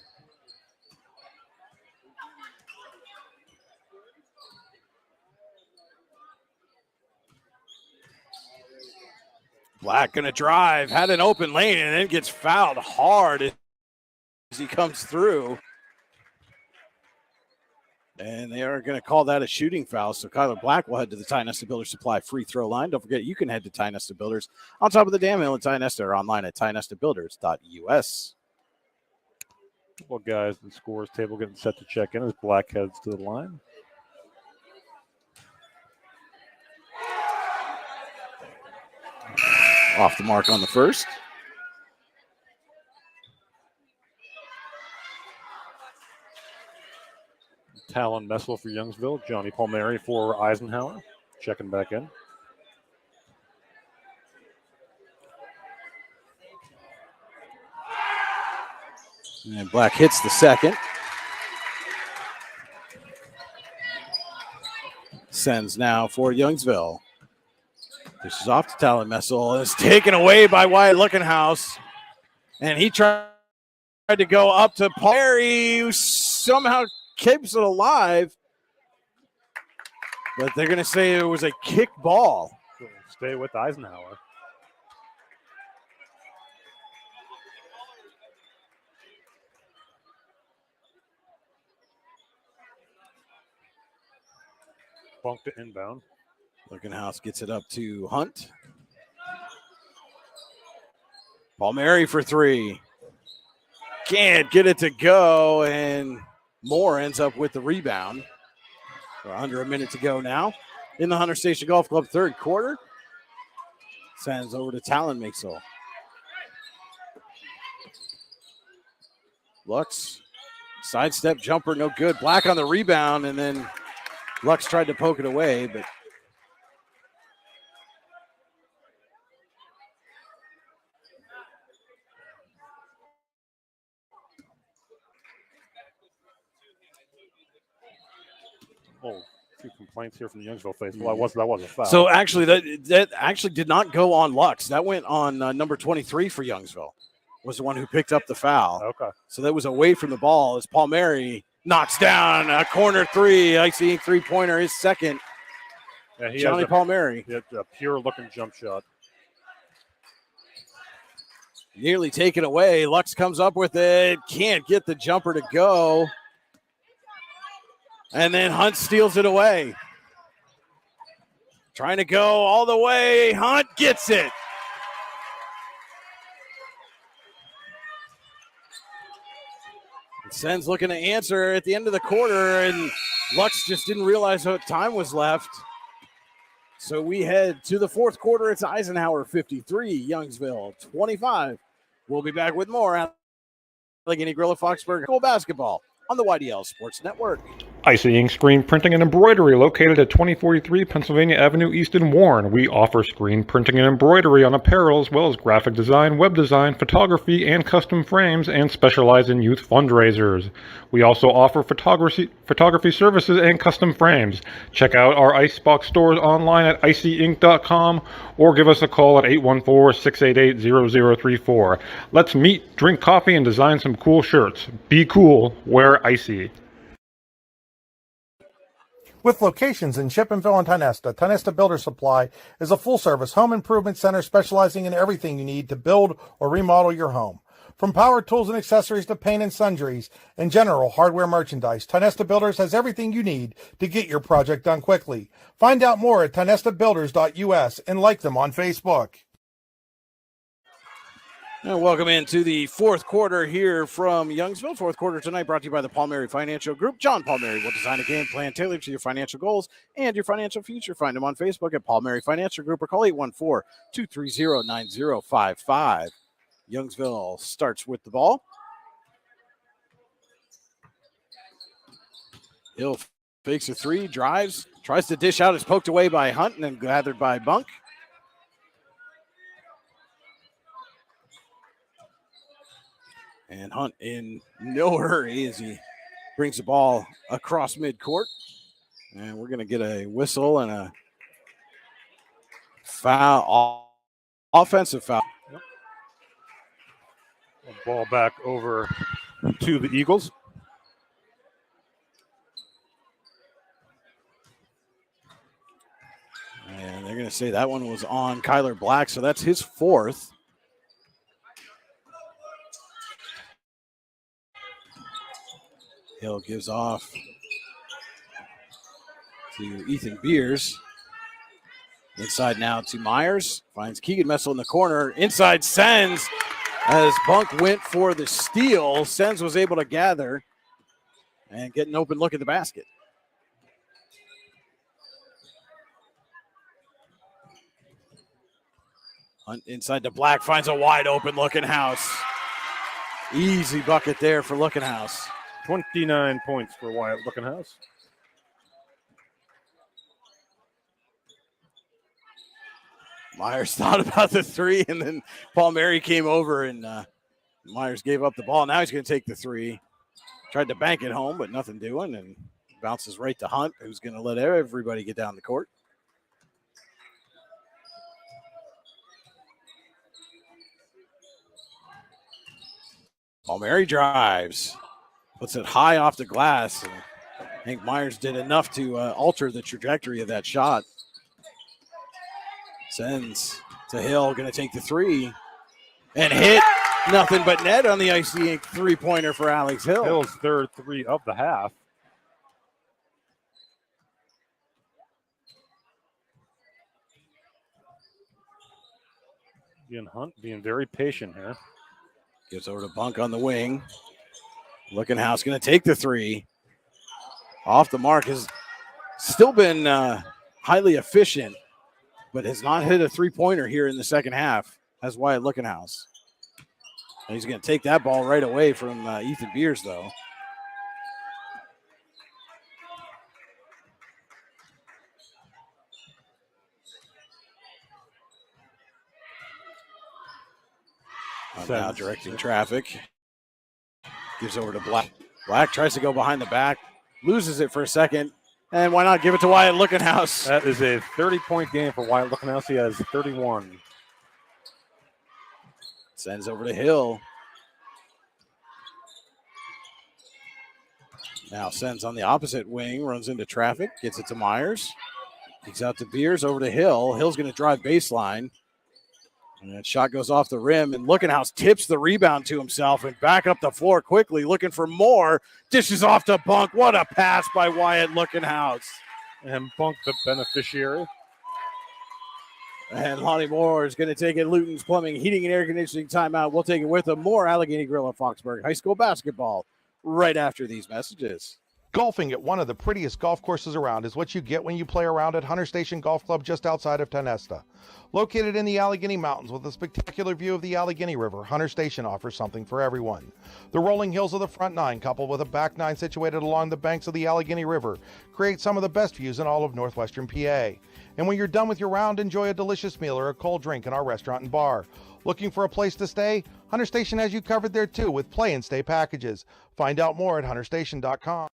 Black gonna drive, had an open lane, and then gets fouled hard as he comes through. And they are going to call that a shooting foul. So Kyler Black will head to the Ty Nesta Builder Supply free throw line. Don't forget, you can head to Ty Nesta Builders on top of the dam hill in Ty Nesta or online at tynestabuilders.us. Couple guys in the scores table getting set to check in as Black heads to the line. Off the mark on the first. Talon Messel for Youngsville. Johnny Palmieri for Eisenhower. Checking back in. And Black hits the second. Sends now for Youngsville. This is off to Talon Messel. It's taken away by Wyatt Lookenhouse. And he tried to go up to Palmieri, who somehow keeps it alive. but they're going to say it was a kick ball. Stay with Eisenhower. Bunked to inbound. Lookenhouse gets it up to Hunt. Palmieri for three. Can't get it to go, and Moore ends up with the rebound. We're under a minute to go now in the Hunter Station Golf Club third quarter. Sends over to Talon Mixel. Lux, sidestep jumper, no good. Black on the rebound, and then Lux tried to poke it away, but A few complaints here from the Youngsville faithful. That was a foul. so actually that actually did not go on Lux. That went on number 23 for Youngsville. Was the one who picked up the foul. Okay. So that was away from the ball as Palmieri knocks down a corner three. Icy three-pointer, his second. Yeah, Johnny Palmieri. He had a pure-looking jump shot. Nearly taken away. Lux comes up with it. Can't get the jumper to go. And then Hunt steals it away. Trying to go all the way. Hunt gets it. Sen's looking to answer at the end of the quarter, and Lux just didn't realize what time was left. So we head to the fourth quarter. It's Eisenhower 53, Youngsville 25. We'll be back with more Allegheny Grill of Foxburg School basketball on the YDL Sports Network. Icy Ink Screen Printing and Embroidery, located at 2043 Pennsylvania Avenue East in Warren. We offer screen printing and embroidery on apparel, as well as graphic design, web design, photography, and custom frames, and specialize in youth fundraisers. We also offer photography services and custom frames. Check out our Icebox stores online at icyink.com or give us a call at 814-688-0034. Let's meet, drink coffee, and design some cool shirts. Be cool, wear icy. With locations in Chippenville and Tionesta, Tionesta Builder Supply is a full-service home improvement center specializing in everything you need to build or remodel your home. From power tools and accessories to paint and sundries and general hardware merchandise, Tionesta Builders has everything you need to get your project done quickly. Find out more at tionestabuilders.us and like them on Facebook. And welcome into the fourth quarter here from Youngsville. Fourth quarter tonight brought to you by the Palmieri Financial Group. John Palmieri will design a game plan tailored to your financial goals and your financial future. Find him on Facebook at Palmieri Financial Group or call 814-230-9055. Youngsville starts with the ball. Hill fakes a three, drives, tries to dish out, is poked away by Hunt and then gathered by Bunk. And Hunt in no hurry as he brings the ball across midcourt. And we're going to get a whistle and a foul, offensive foul. Yep. Ball back over to the Eagles. And they're going to say that one was on Kyler Black, so that's his fourth. Hill gives off to Ethan Beers. Inside now to Myers. Finds Keegan Messel in the corner. Inside Sens as Bunk went for the steal. Sens was able to gather and get an open look at the basket. Hunt inside to Black. Finds a wide open Lookenhouse. Easy bucket there for Lookenhouse. 29 points for Wyatt Lookenhouse. Myers thought about the three, and then Palmieri came over, and Myers gave up the ball. Now he's going to take the three. Tried to bank it home, but nothing doing, and bounces right to Hunt, who's going to let everybody get down the court. Palmieri drives. Puts it high off the glass. And think Myers did enough to alter the trajectory of that shot. Sends to Hill, going to take the three and hit. Nothing but net on the Icy Ink three-pointer for Alex Hill. Hill's third three of the half. Ian Hunt being very patient here. Gives over to Bunk on the wing. Lookenhouse going to take the three. Off the mark, has still been highly efficient, but has not hit a three-pointer here in the second half. That's Wyatt Lookenhouse. And he's going to take that ball right away from Ethan Beers, though. Now directing traffic. Gives over to Black. Black tries to go behind the back, loses it for a second, and why not give it to Wyatt Lookenhouse? That is a 30-point game for Wyatt Lookenhouse. He has 31. Sends over to Hill. Now sends on the opposite wing, runs into traffic, gets it to Myers. Kicks out to Beers, over to Hill. Hill's going to drive baseline. And that shot goes off the rim, and Lookenhouse tips the rebound to himself and back up the floor quickly, looking for more. Dishes off to Bunk. What a pass by Wyatt Lookenhouse. And Bunk, the beneficiary. And Lonnie Moore is going to take it. Luton's Plumbing, Heating, and Air Conditioning timeout. We'll take it with him. More Allegheny Grill at Foxburg High School basketball right after these messages. Golfing at one of the prettiest golf courses around is what you get when you play around at Hunter Station Golf Club just outside of Tonesta. Located in the Allegheny Mountains with a spectacular view of the Allegheny River, Hunter Station offers something for everyone. The rolling hills of the front nine, coupled with a back nine situated along the banks of the Allegheny River, create some of the best views in all of northwestern PA. And when you're done with your round, enjoy a delicious meal or a cold drink in our restaurant and bar. Looking for a place to stay? Hunter Station has you covered there too with play and stay packages. Find out more at hunterstation.com.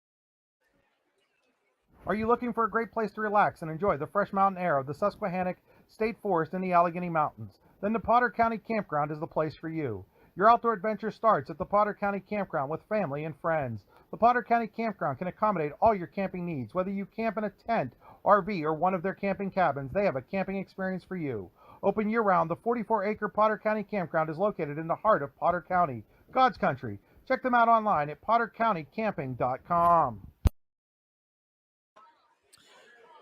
Are you looking for a great place to relax and enjoy the fresh mountain air of the Susquehannock State Forest in the Allegheny Mountains? Then the Potter County Campground is the place for you. Your outdoor adventure starts at the Potter County Campground with family and friends. The Potter County Campground can accommodate all your camping needs. Whether you camp in a tent, RV, or one of their camping cabins, they have a camping experience for you. Open year-round, the 44-acre Potter County Campground is located in the heart of Potter County, God's country. Check them out online at pottercountycamping.com.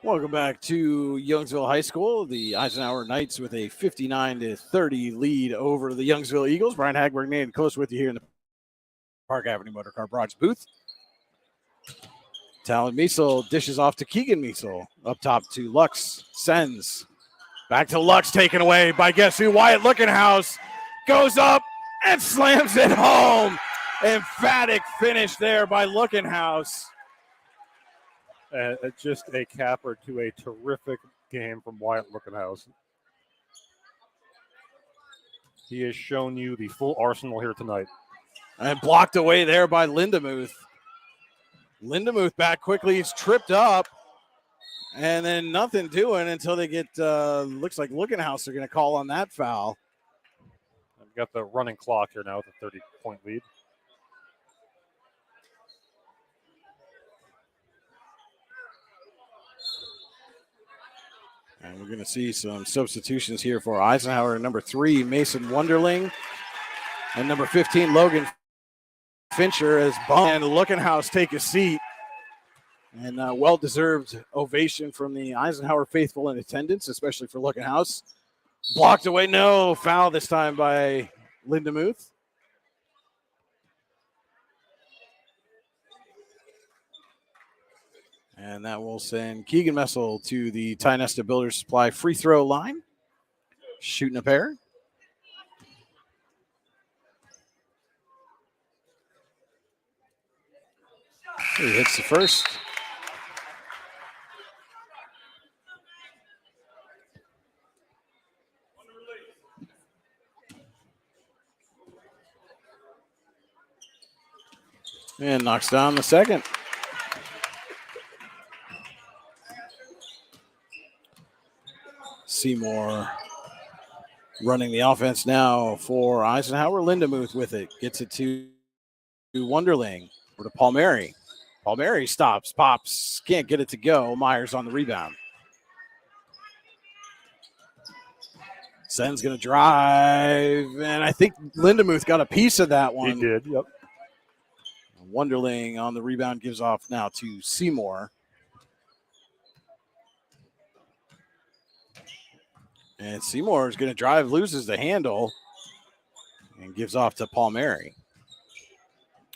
Welcome back to Youngsville High School. The Eisenhower Knights with a 59-30 lead over the Youngsville Eagles. Brian Hagberg, Nathan Close with you here in the Park Avenue Motor Car Barge booth. Talon Meisel dishes off to Keegan Meisel. Up top to Lux. Sends. Back to Lux, taken away by guess who? Wyatt Lookenhouse goes up and slams it home. Emphatic finish there by Lookenhouse. Just a capper to a terrific game from Wyatt Lookenhouse. He has shown you the full arsenal here tonight. And blocked away there by Lindemuth. Lindemuth back quickly. He's tripped up. And then nothing doing until they get, looks like Lookenhouse are going to call on that foul. I've got the running clock here now with a 30-point lead. And we're going to see some substitutions here for Eisenhower. Number 3, Mason Wonderling. And number 15, Logan Fincher, as Bum and Lookenhouse take a seat. And well-deserved ovation from the Eisenhower faithful in attendance, especially for Lookenhouse. Blocked away. No foul this time by Lindemuth. And that will send Keegan Messel to the Tionesta Builders Supply free throw line. Shooting a pair. He hits the first. And knocks down the second. Seymour running the offense now for Eisenhower. Lindemuth with it. Gets it to Wonderling. Or to Palmieri. Palmieri stops, pops, can't get it to go. Myers on the rebound. Sen's going to drive, and I think Lindemuth got a piece of that one. He did, yep. Wonderling on the rebound gives off now to Seymour. And Seymour is going to drive, loses the handle, and gives off to Palmieri.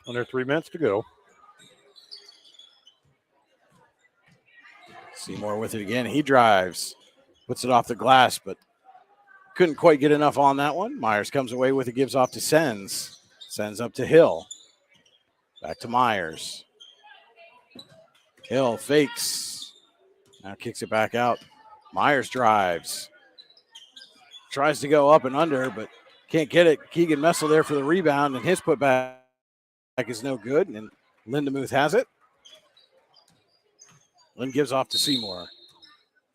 Under 3 minutes to go. Seymour with it again. He drives, puts it off the glass, but couldn't quite get enough on that one. Myers comes away with it, gives off to Sens. Sends up to Hill. Back to Myers. Hill fakes. Now kicks it back out. Myers drives. Tries to go up and under, but can't get it. Keegan Messel there for the rebound, and his putback is no good, and Lindemuth has it. Lynn gives off to Seymour.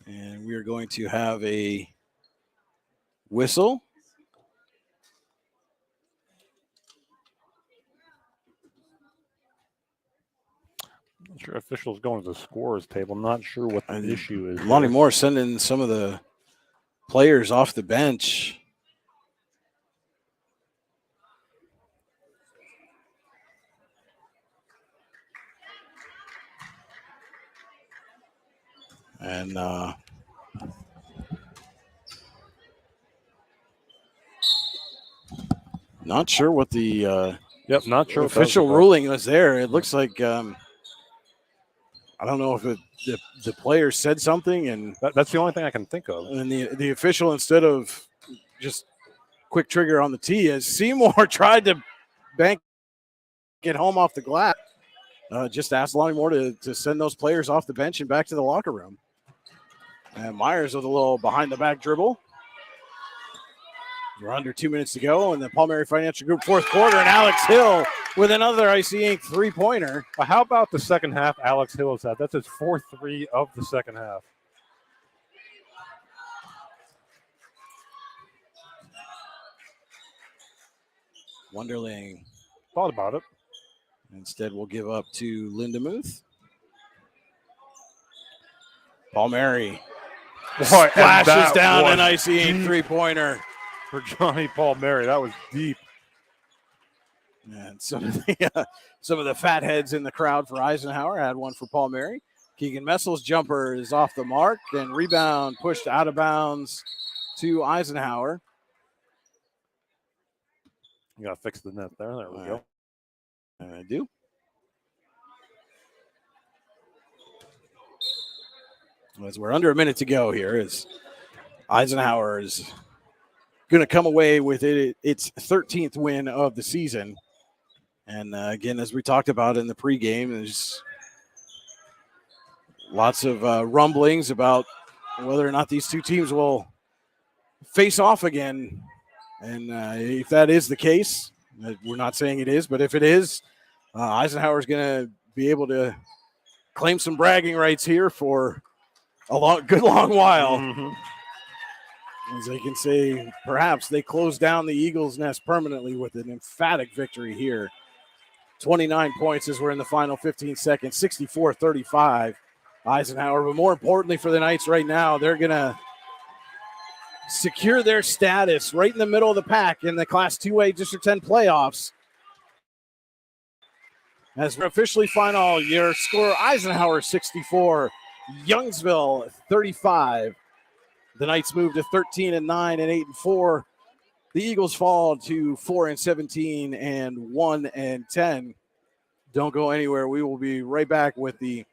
And we are going to have a whistle. I'm not sure officials going to the scorers table. I'm not sure what the issue is. Lonnie Moore sending some of the players off the bench. And not sure what the not sure official ruling was there. It looks like I don't know if the player said something, and that's the only thing I can think of. And the official, instead of just quick trigger on the tee, as Seymour tried to bank it home off the glass, just asked Lonnie Moore to send those players off the bench and back to the locker room. And Myers with a little behind-the-back dribble. We're under 2 minutes to go in the Palmieri Financial Group fourth quarter, and Alex Hill with another Icy Ink three-pointer. How about the second half Alex Hill has had? That's his 4-3 of the second half. Wonderling thought about it. Instead, we'll give up to Lindemuth. Palmieri splashes down an Icy Ink three-pointer. For Johnny Palmieri, that was deep. And some of the fatheads in the crowd for Eisenhower had one for Palmieri. Keegan Messel's jumper is off the mark, and rebound pushed out of bounds to Eisenhower. You got to fix the net there. There we go. And I do. As we're under a minute to go here, as Eisenhower is going to come away with its 13th win of the season. And again, as we talked about in the pregame, there's lots of rumblings about whether or not these two teams will face off again. And if that is the case, we're not saying it is, but if it is, Eisenhower is going to be able to claim some bragging rights here for a good long while. Mm-hmm. As they can say, perhaps they closed down the Eagles' nest permanently with an emphatic victory here. 29 points as we're in the final 15 seconds, 64-35. Eisenhower, but more importantly for the Knights right now, they're going to secure their status right in the middle of the pack in the Class 2A District 10 playoffs. As we're officially final, your score, Eisenhower 64, Youngsville 35. The Knights move to 13-9 and 8-4. The Eagles fall to 4-17 and 1-10. Don't go anywhere. We will be right back with the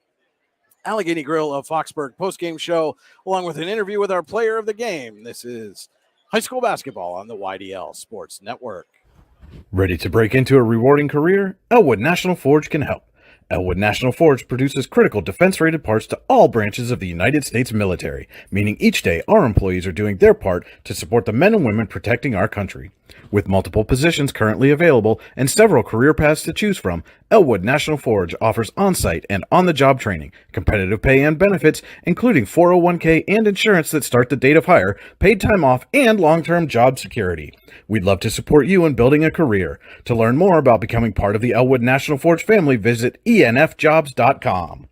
Allegheny Grill of Foxburg postgame show, along with an interview with our player of the game. This is high school basketball on the YDL Sports Network. Ready to break into a rewarding career? Elwood National Forge can help. Elwood National Forge produces critical defense-rated parts to all branches of the United States military, meaning each day our employees are doing their part to support the men and women protecting our country. With multiple positions currently available and several career paths to choose from, Elwood National Forge offers on-site and on-the-job training, competitive pay and benefits, including 401k and insurance that start the date of hire, paid time off, and long-term job security. We'd love to support you in building a career. To learn more about becoming part of the Elwood National Forge family, visit enfjobs.com.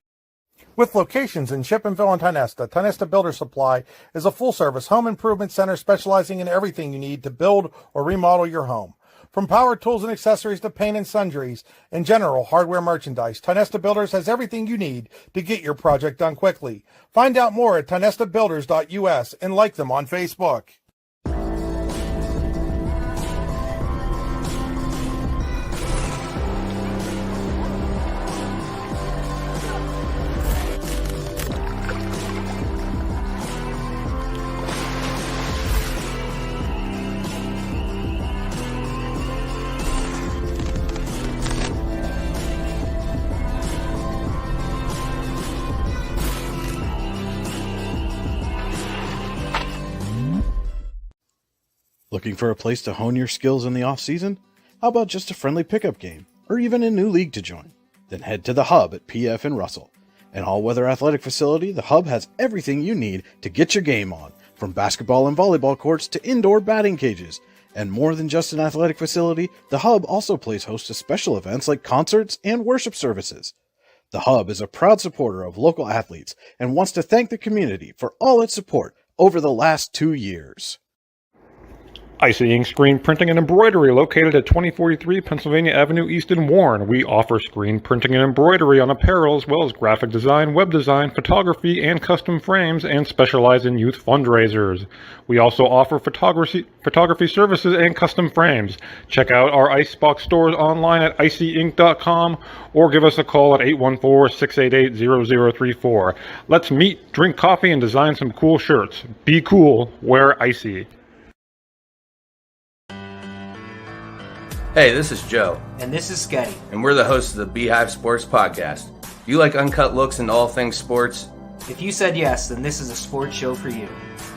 With locations in Shippenville and Tionesta, Tionesta Builder Supply is a full-service home improvement center specializing in everything you need to build or remodel your home. From power tools and accessories to paint and sundries and general hardware merchandise, Tionesta Builders has everything you need to get your project done quickly. Find out more at tionestabuilders.us and like them on Facebook. Looking for a place to hone your skills in the off-season? How about just a friendly pickup game, or even a new league to join? Then head to the Hub at PF in Russell. An all-weather athletic facility, the Hub has everything you need to get your game on, from basketball and volleyball courts to indoor batting cages. And more than just an athletic facility, the Hub also plays host to special events like concerts and worship services. The Hub is a proud supporter of local athletes and wants to thank the community for all its support over the last 2 years. Icing Screen Printing and Embroidery, located at 2043 Pennsylvania Avenue East in Warren. We offer screen printing and embroidery on apparel, as well as graphic design, web design, photography, and custom frames, and specialize in youth fundraisers. We also offer photography services and custom frames. Check out our Icebox stores online at icyinc.com or give us a call at 814-688-0034. Let's meet, drink coffee, and design some cool shirts. Be cool, wear Icy. Hey, this is Joe, And this is Sketty. and we're the hosts of the Beehive Sports Podcast. Do you like uncut looks into all things sports? If you said yes, then this is a sports show for you.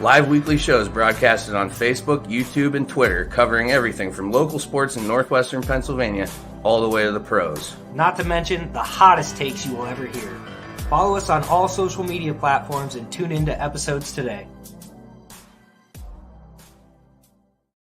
Live weekly shows broadcasted on Facebook, YouTube, and Twitter, covering everything from local sports in northwestern Pennsylvania all the way to the pros. Not to mention the hottest takes you will ever hear. Follow us on all social media platforms and tune into episodes today.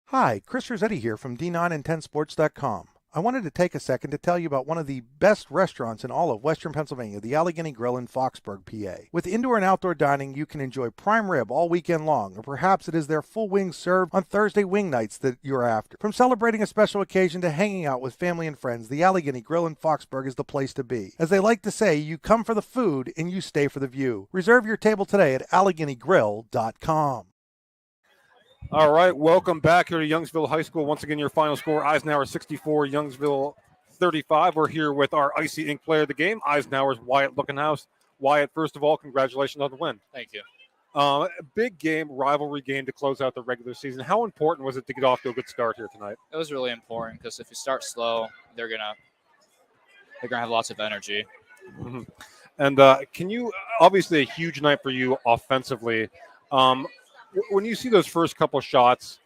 Hi, Chris Rossetti here from D9and10sports.com. I wanted to take a second to tell you about one of the best restaurants in all of Western Pennsylvania, the Allegheny Grill in Foxburg, PA. With indoor and outdoor dining, you can enjoy prime rib all weekend long, or perhaps it is their full wings served on Thursday wing nights that you're after. From celebrating a special occasion to hanging out with family and friends, the Allegheny Grill in Foxburg is the place to be. As they like to say, you come for the food and you stay for the view. Reserve your table today at AlleghenyGrill.com. All right, welcome back here to Youngsville High School. Once again, your final score, Eisenhower 64, Youngsville 35. We're here with our Icy Ink player of the game, Eisenhower's Wyatt Lookenhouse. Wyatt, first of all, congratulations on the win. Thank you. Big game, rivalry game to close out the regular season. How important was it to get off to a good start here tonight? It was really important because if you start slow, they're gonna have lots of energy. Mm-hmm. And can you, obviously a huge night for you offensively. When you see those first couple shots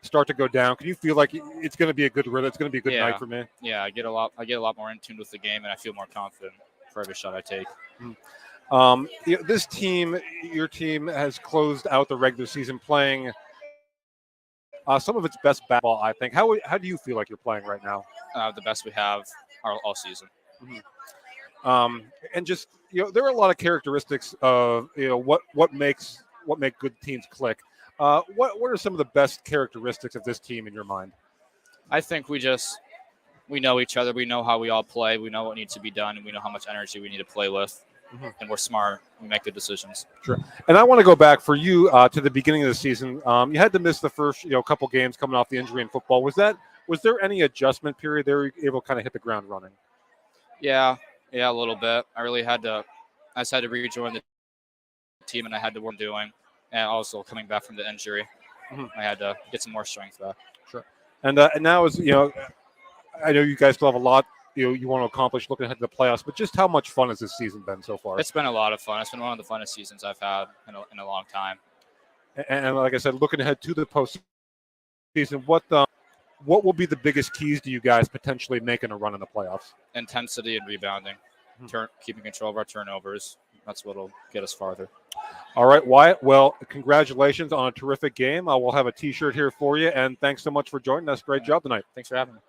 start to go down, can you feel like it's going to be a good rhythm? It's going to be a good night for me. Yeah, I get a lot more in tune with the game, and I feel more confident for every shot I take. This team, your team, has closed out the regular season playing some of its best basketball, I think. How do you feel like you're playing right now? The best we have all season. Mm-hmm. And just there are a lot of characteristics of what make good teams click. What are some of the best characteristics of this team in your mind? I think we know each other. We know how we all play. We know what needs to be done, and we know how much energy we need to play with. Mm-hmm. And we're smart. We make good decisions. Sure. And I want to go back for you to the beginning of the season. You had to miss the first couple games coming off the injury in football. Was there any adjustment period there? Were you able to kind of hit the ground running? Yeah, a little bit. I just had to rejoin the team, and I had to work doing. And also coming back from the injury, I had to get some more strength back. Sure. And now is I know you guys still have a lot you want to accomplish looking ahead to the playoffs, but just how much fun has this season been so far? It's been a lot of fun. It's been one of the funnest seasons I've had in a long time. And like I said, looking ahead to the postseason, what will be the biggest keys to you guys potentially making a run in the playoffs? Intensity and rebounding, keeping control of our turnovers. That's what'll get us farther. All right, Wyatt. Well, congratulations on a terrific game. We'll have a T-shirt here for you, and thanks so much for joining us. Great job tonight. Thanks for having me.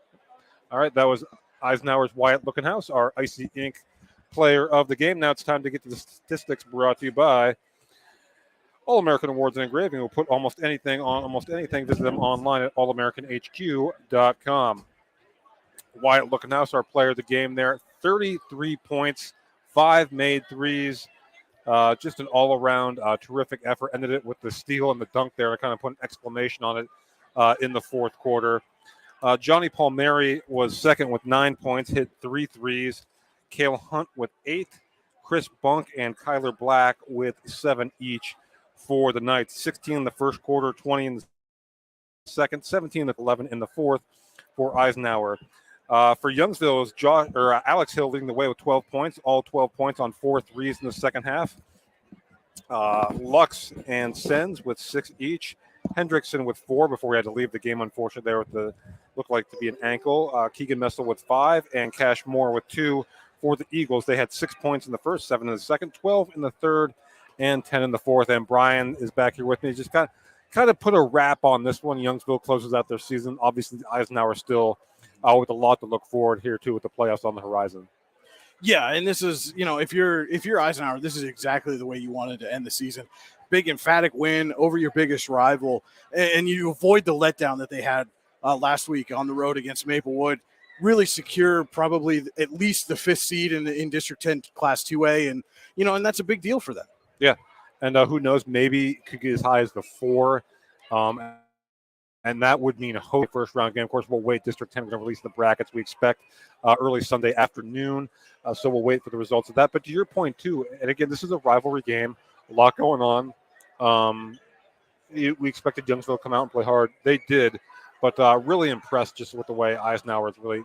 All right, that was Eisenhower's Wyatt Lookenhouse, our Icy Inc. player of the game. Now it's time to get to the statistics brought to you by All-American Awards and Engraving. We'll put almost anything on almost anything. Visit them online at allamericanhq.com. Wyatt Lookenhouse, our player of the game there, 33 points, 5 made threes. Just an all-around terrific effort. Ended it with the steal and the dunk there. I kind of put an exclamation on it in the fourth quarter. Johnny Palmieri was second with 9 points, hit 3 threes. Cale Hunt with 8. Chris Bunk and Kyler Black with 7 each for the Knights. 16 in the first quarter, 20 in the second, 17 with 11 in the fourth for Eisenhower. For Youngsville, it was Alex Hill leading the way with 12 points, all 12 points on 4 threes in the second half. Lux and Sens with 6 each. Hendrickson with 4 before he had to leave the game, unfortunately, there with the looked like to be an ankle. Keegan Messel with 5 and Cash Moore with 2 for the Eagles. They had 6 points in the first, 7 in the second, 12 in the third, and 10 in the fourth. And Brian is back here with me. Just kind of put a wrap on this one. Youngsville closes out their season. Obviously, Eisenhower still with a lot to look forward here too with the playoffs on the horizon. Yeah, and this is, if you're Eisenhower, this is exactly the way you wanted to end the season. Big emphatic win over your biggest rival, and you avoid the letdown that they had last week on the road against Maplewood. Really secure probably at least the 5th seed in District 10 Class 2A, and and that's a big deal for them. Yeah, and who knows, maybe could get as high as the 4. And that would mean a whole first-round game. Of course, we'll wait. District 10 is going to release the brackets, we expect, early Sunday afternoon. So we'll wait for the results of that. But to your point, too, and again, this is a rivalry game, a lot going on. We expected Youngsville to come out and play hard. They did, but really impressed just with the way Eisenhower is really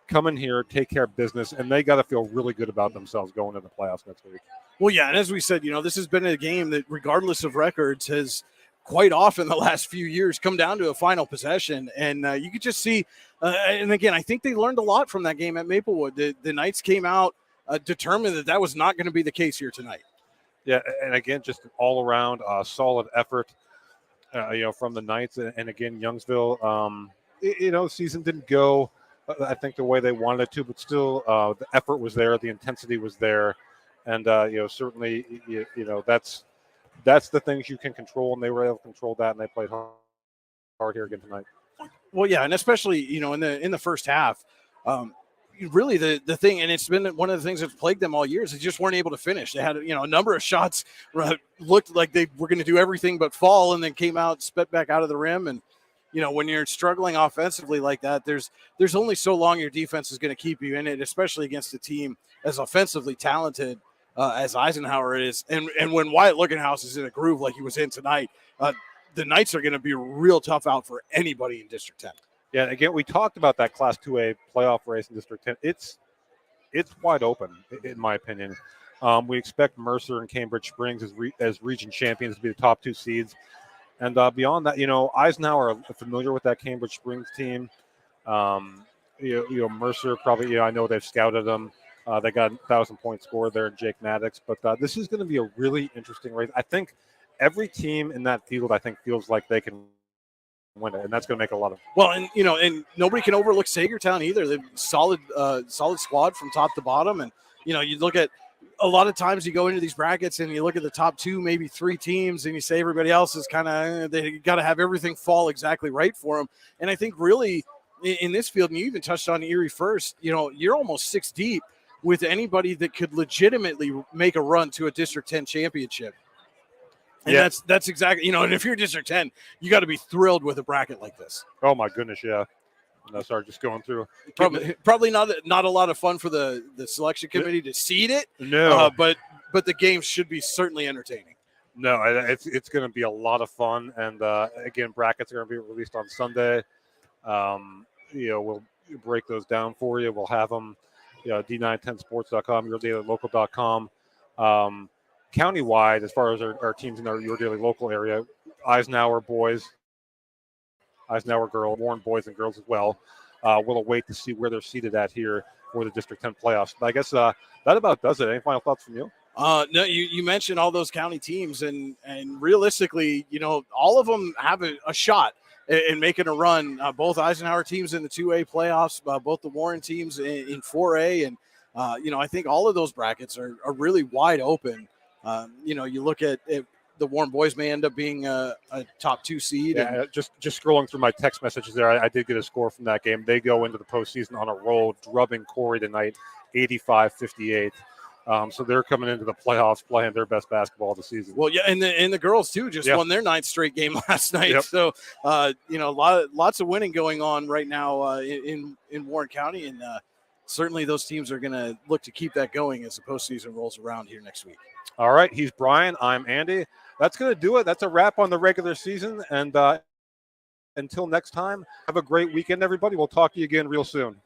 come in here, take care of business, and they got to feel really good about themselves going into the playoffs next week. Well, yeah, and as we said, this has been a game that, regardless of records, has – quite often the last few years come down to a final possession. And you could just see, and again, I think they learned a lot from that game at Maplewood. The Knights came out determined that was not going to be the case here tonight. Yeah, and again, just an all-around solid effort, from the Knights. And again, Youngsville, season didn't go, I think, the way they wanted it to, but still the effort was there, the intensity was there. And, certainly, that's the things you can control, and they were able to control that, and they played hard here again tonight. Well, yeah, and especially in the first half, really the thing, and it's been one of the things that's plagued them all year, is they just weren't able to finish. They had a number of shots looked like they were going to do everything but fall, and then came out, spit back out of the rim, and when you're struggling offensively like that, there's only so long your defense is going to keep you in it, especially against a team as offensively talented as Eisenhower is. And when Wyatt Lookenhouse is in a groove like he was in tonight, the Knights are going to be a real tough out for anybody in District 10. Yeah, again, we talked about that Class 2A playoff race in District 10. It's wide open, in my opinion. We expect Mercer and Cambridge Springs as region champions to be the top 2 seeds. And beyond that, Eisenhower are familiar with that Cambridge Springs team. Mercer probably, I know they've scouted them. They got 1,000-point score there in Jake Maddox. But this is going to be a really interesting race. I think every team in that field, feels like they can win it, and that's going to make a lot of. Well, and and nobody can overlook Sagertown either. They're solid squad from top to bottom, and you look at a lot of times you go into these brackets and you look at the top 2, maybe 3 teams, and you say everybody else is kind of they got to have everything fall exactly right for them. And I think really in this field, and you even touched on Erie first, you're almost 6 deep with anybody that could legitimately make a run to a District 10 championship. And yeah, that's exactly, and if you're District 10, you got to be thrilled with a bracket like this. Oh my goodness, yeah. No, sorry, just going through. Probably not a lot of fun for the selection committee to seed it. No, but the game should be certainly entertaining. No, it's going to be a lot of fun, and again, brackets are going to be released on Sunday. We'll break those down for you. We'll have them. D910sports.com, yourdailylocal.com. Countywide, as far as our teams in your daily local area, Eisenhower boys Eisenhower girl, Warren boys and girls as well. We'll await to see where they're seated at here for the District 10 playoffs. But I guess that about does it. Any final thoughts from you? No, you mentioned all those county teams, and realistically, all of them have a shot in making a run. Both Eisenhower teams in the 2A playoffs, both the Warren teams in 4A, and I think all of those brackets are really wide open. You look at the Warren boys may end up being a top 2 seed. Yeah, and just scrolling through my text messages there, I did get a score from that game. They go into the postseason on a roll, drubbing Corey tonight, 85-58. So they're coming into the playoffs playing their best basketball of the season. Well, yeah, and the girls too just won their 9th straight game last night. Yep. So lots of winning going on right now in Warren County, and certainly those teams are going to look to keep that going as the postseason rolls around here next week. All right, he's Brian. I'm Andy. That's going to do it. That's a wrap on the regular season. And until next time, have a great weekend, everybody. We'll talk to you again real soon.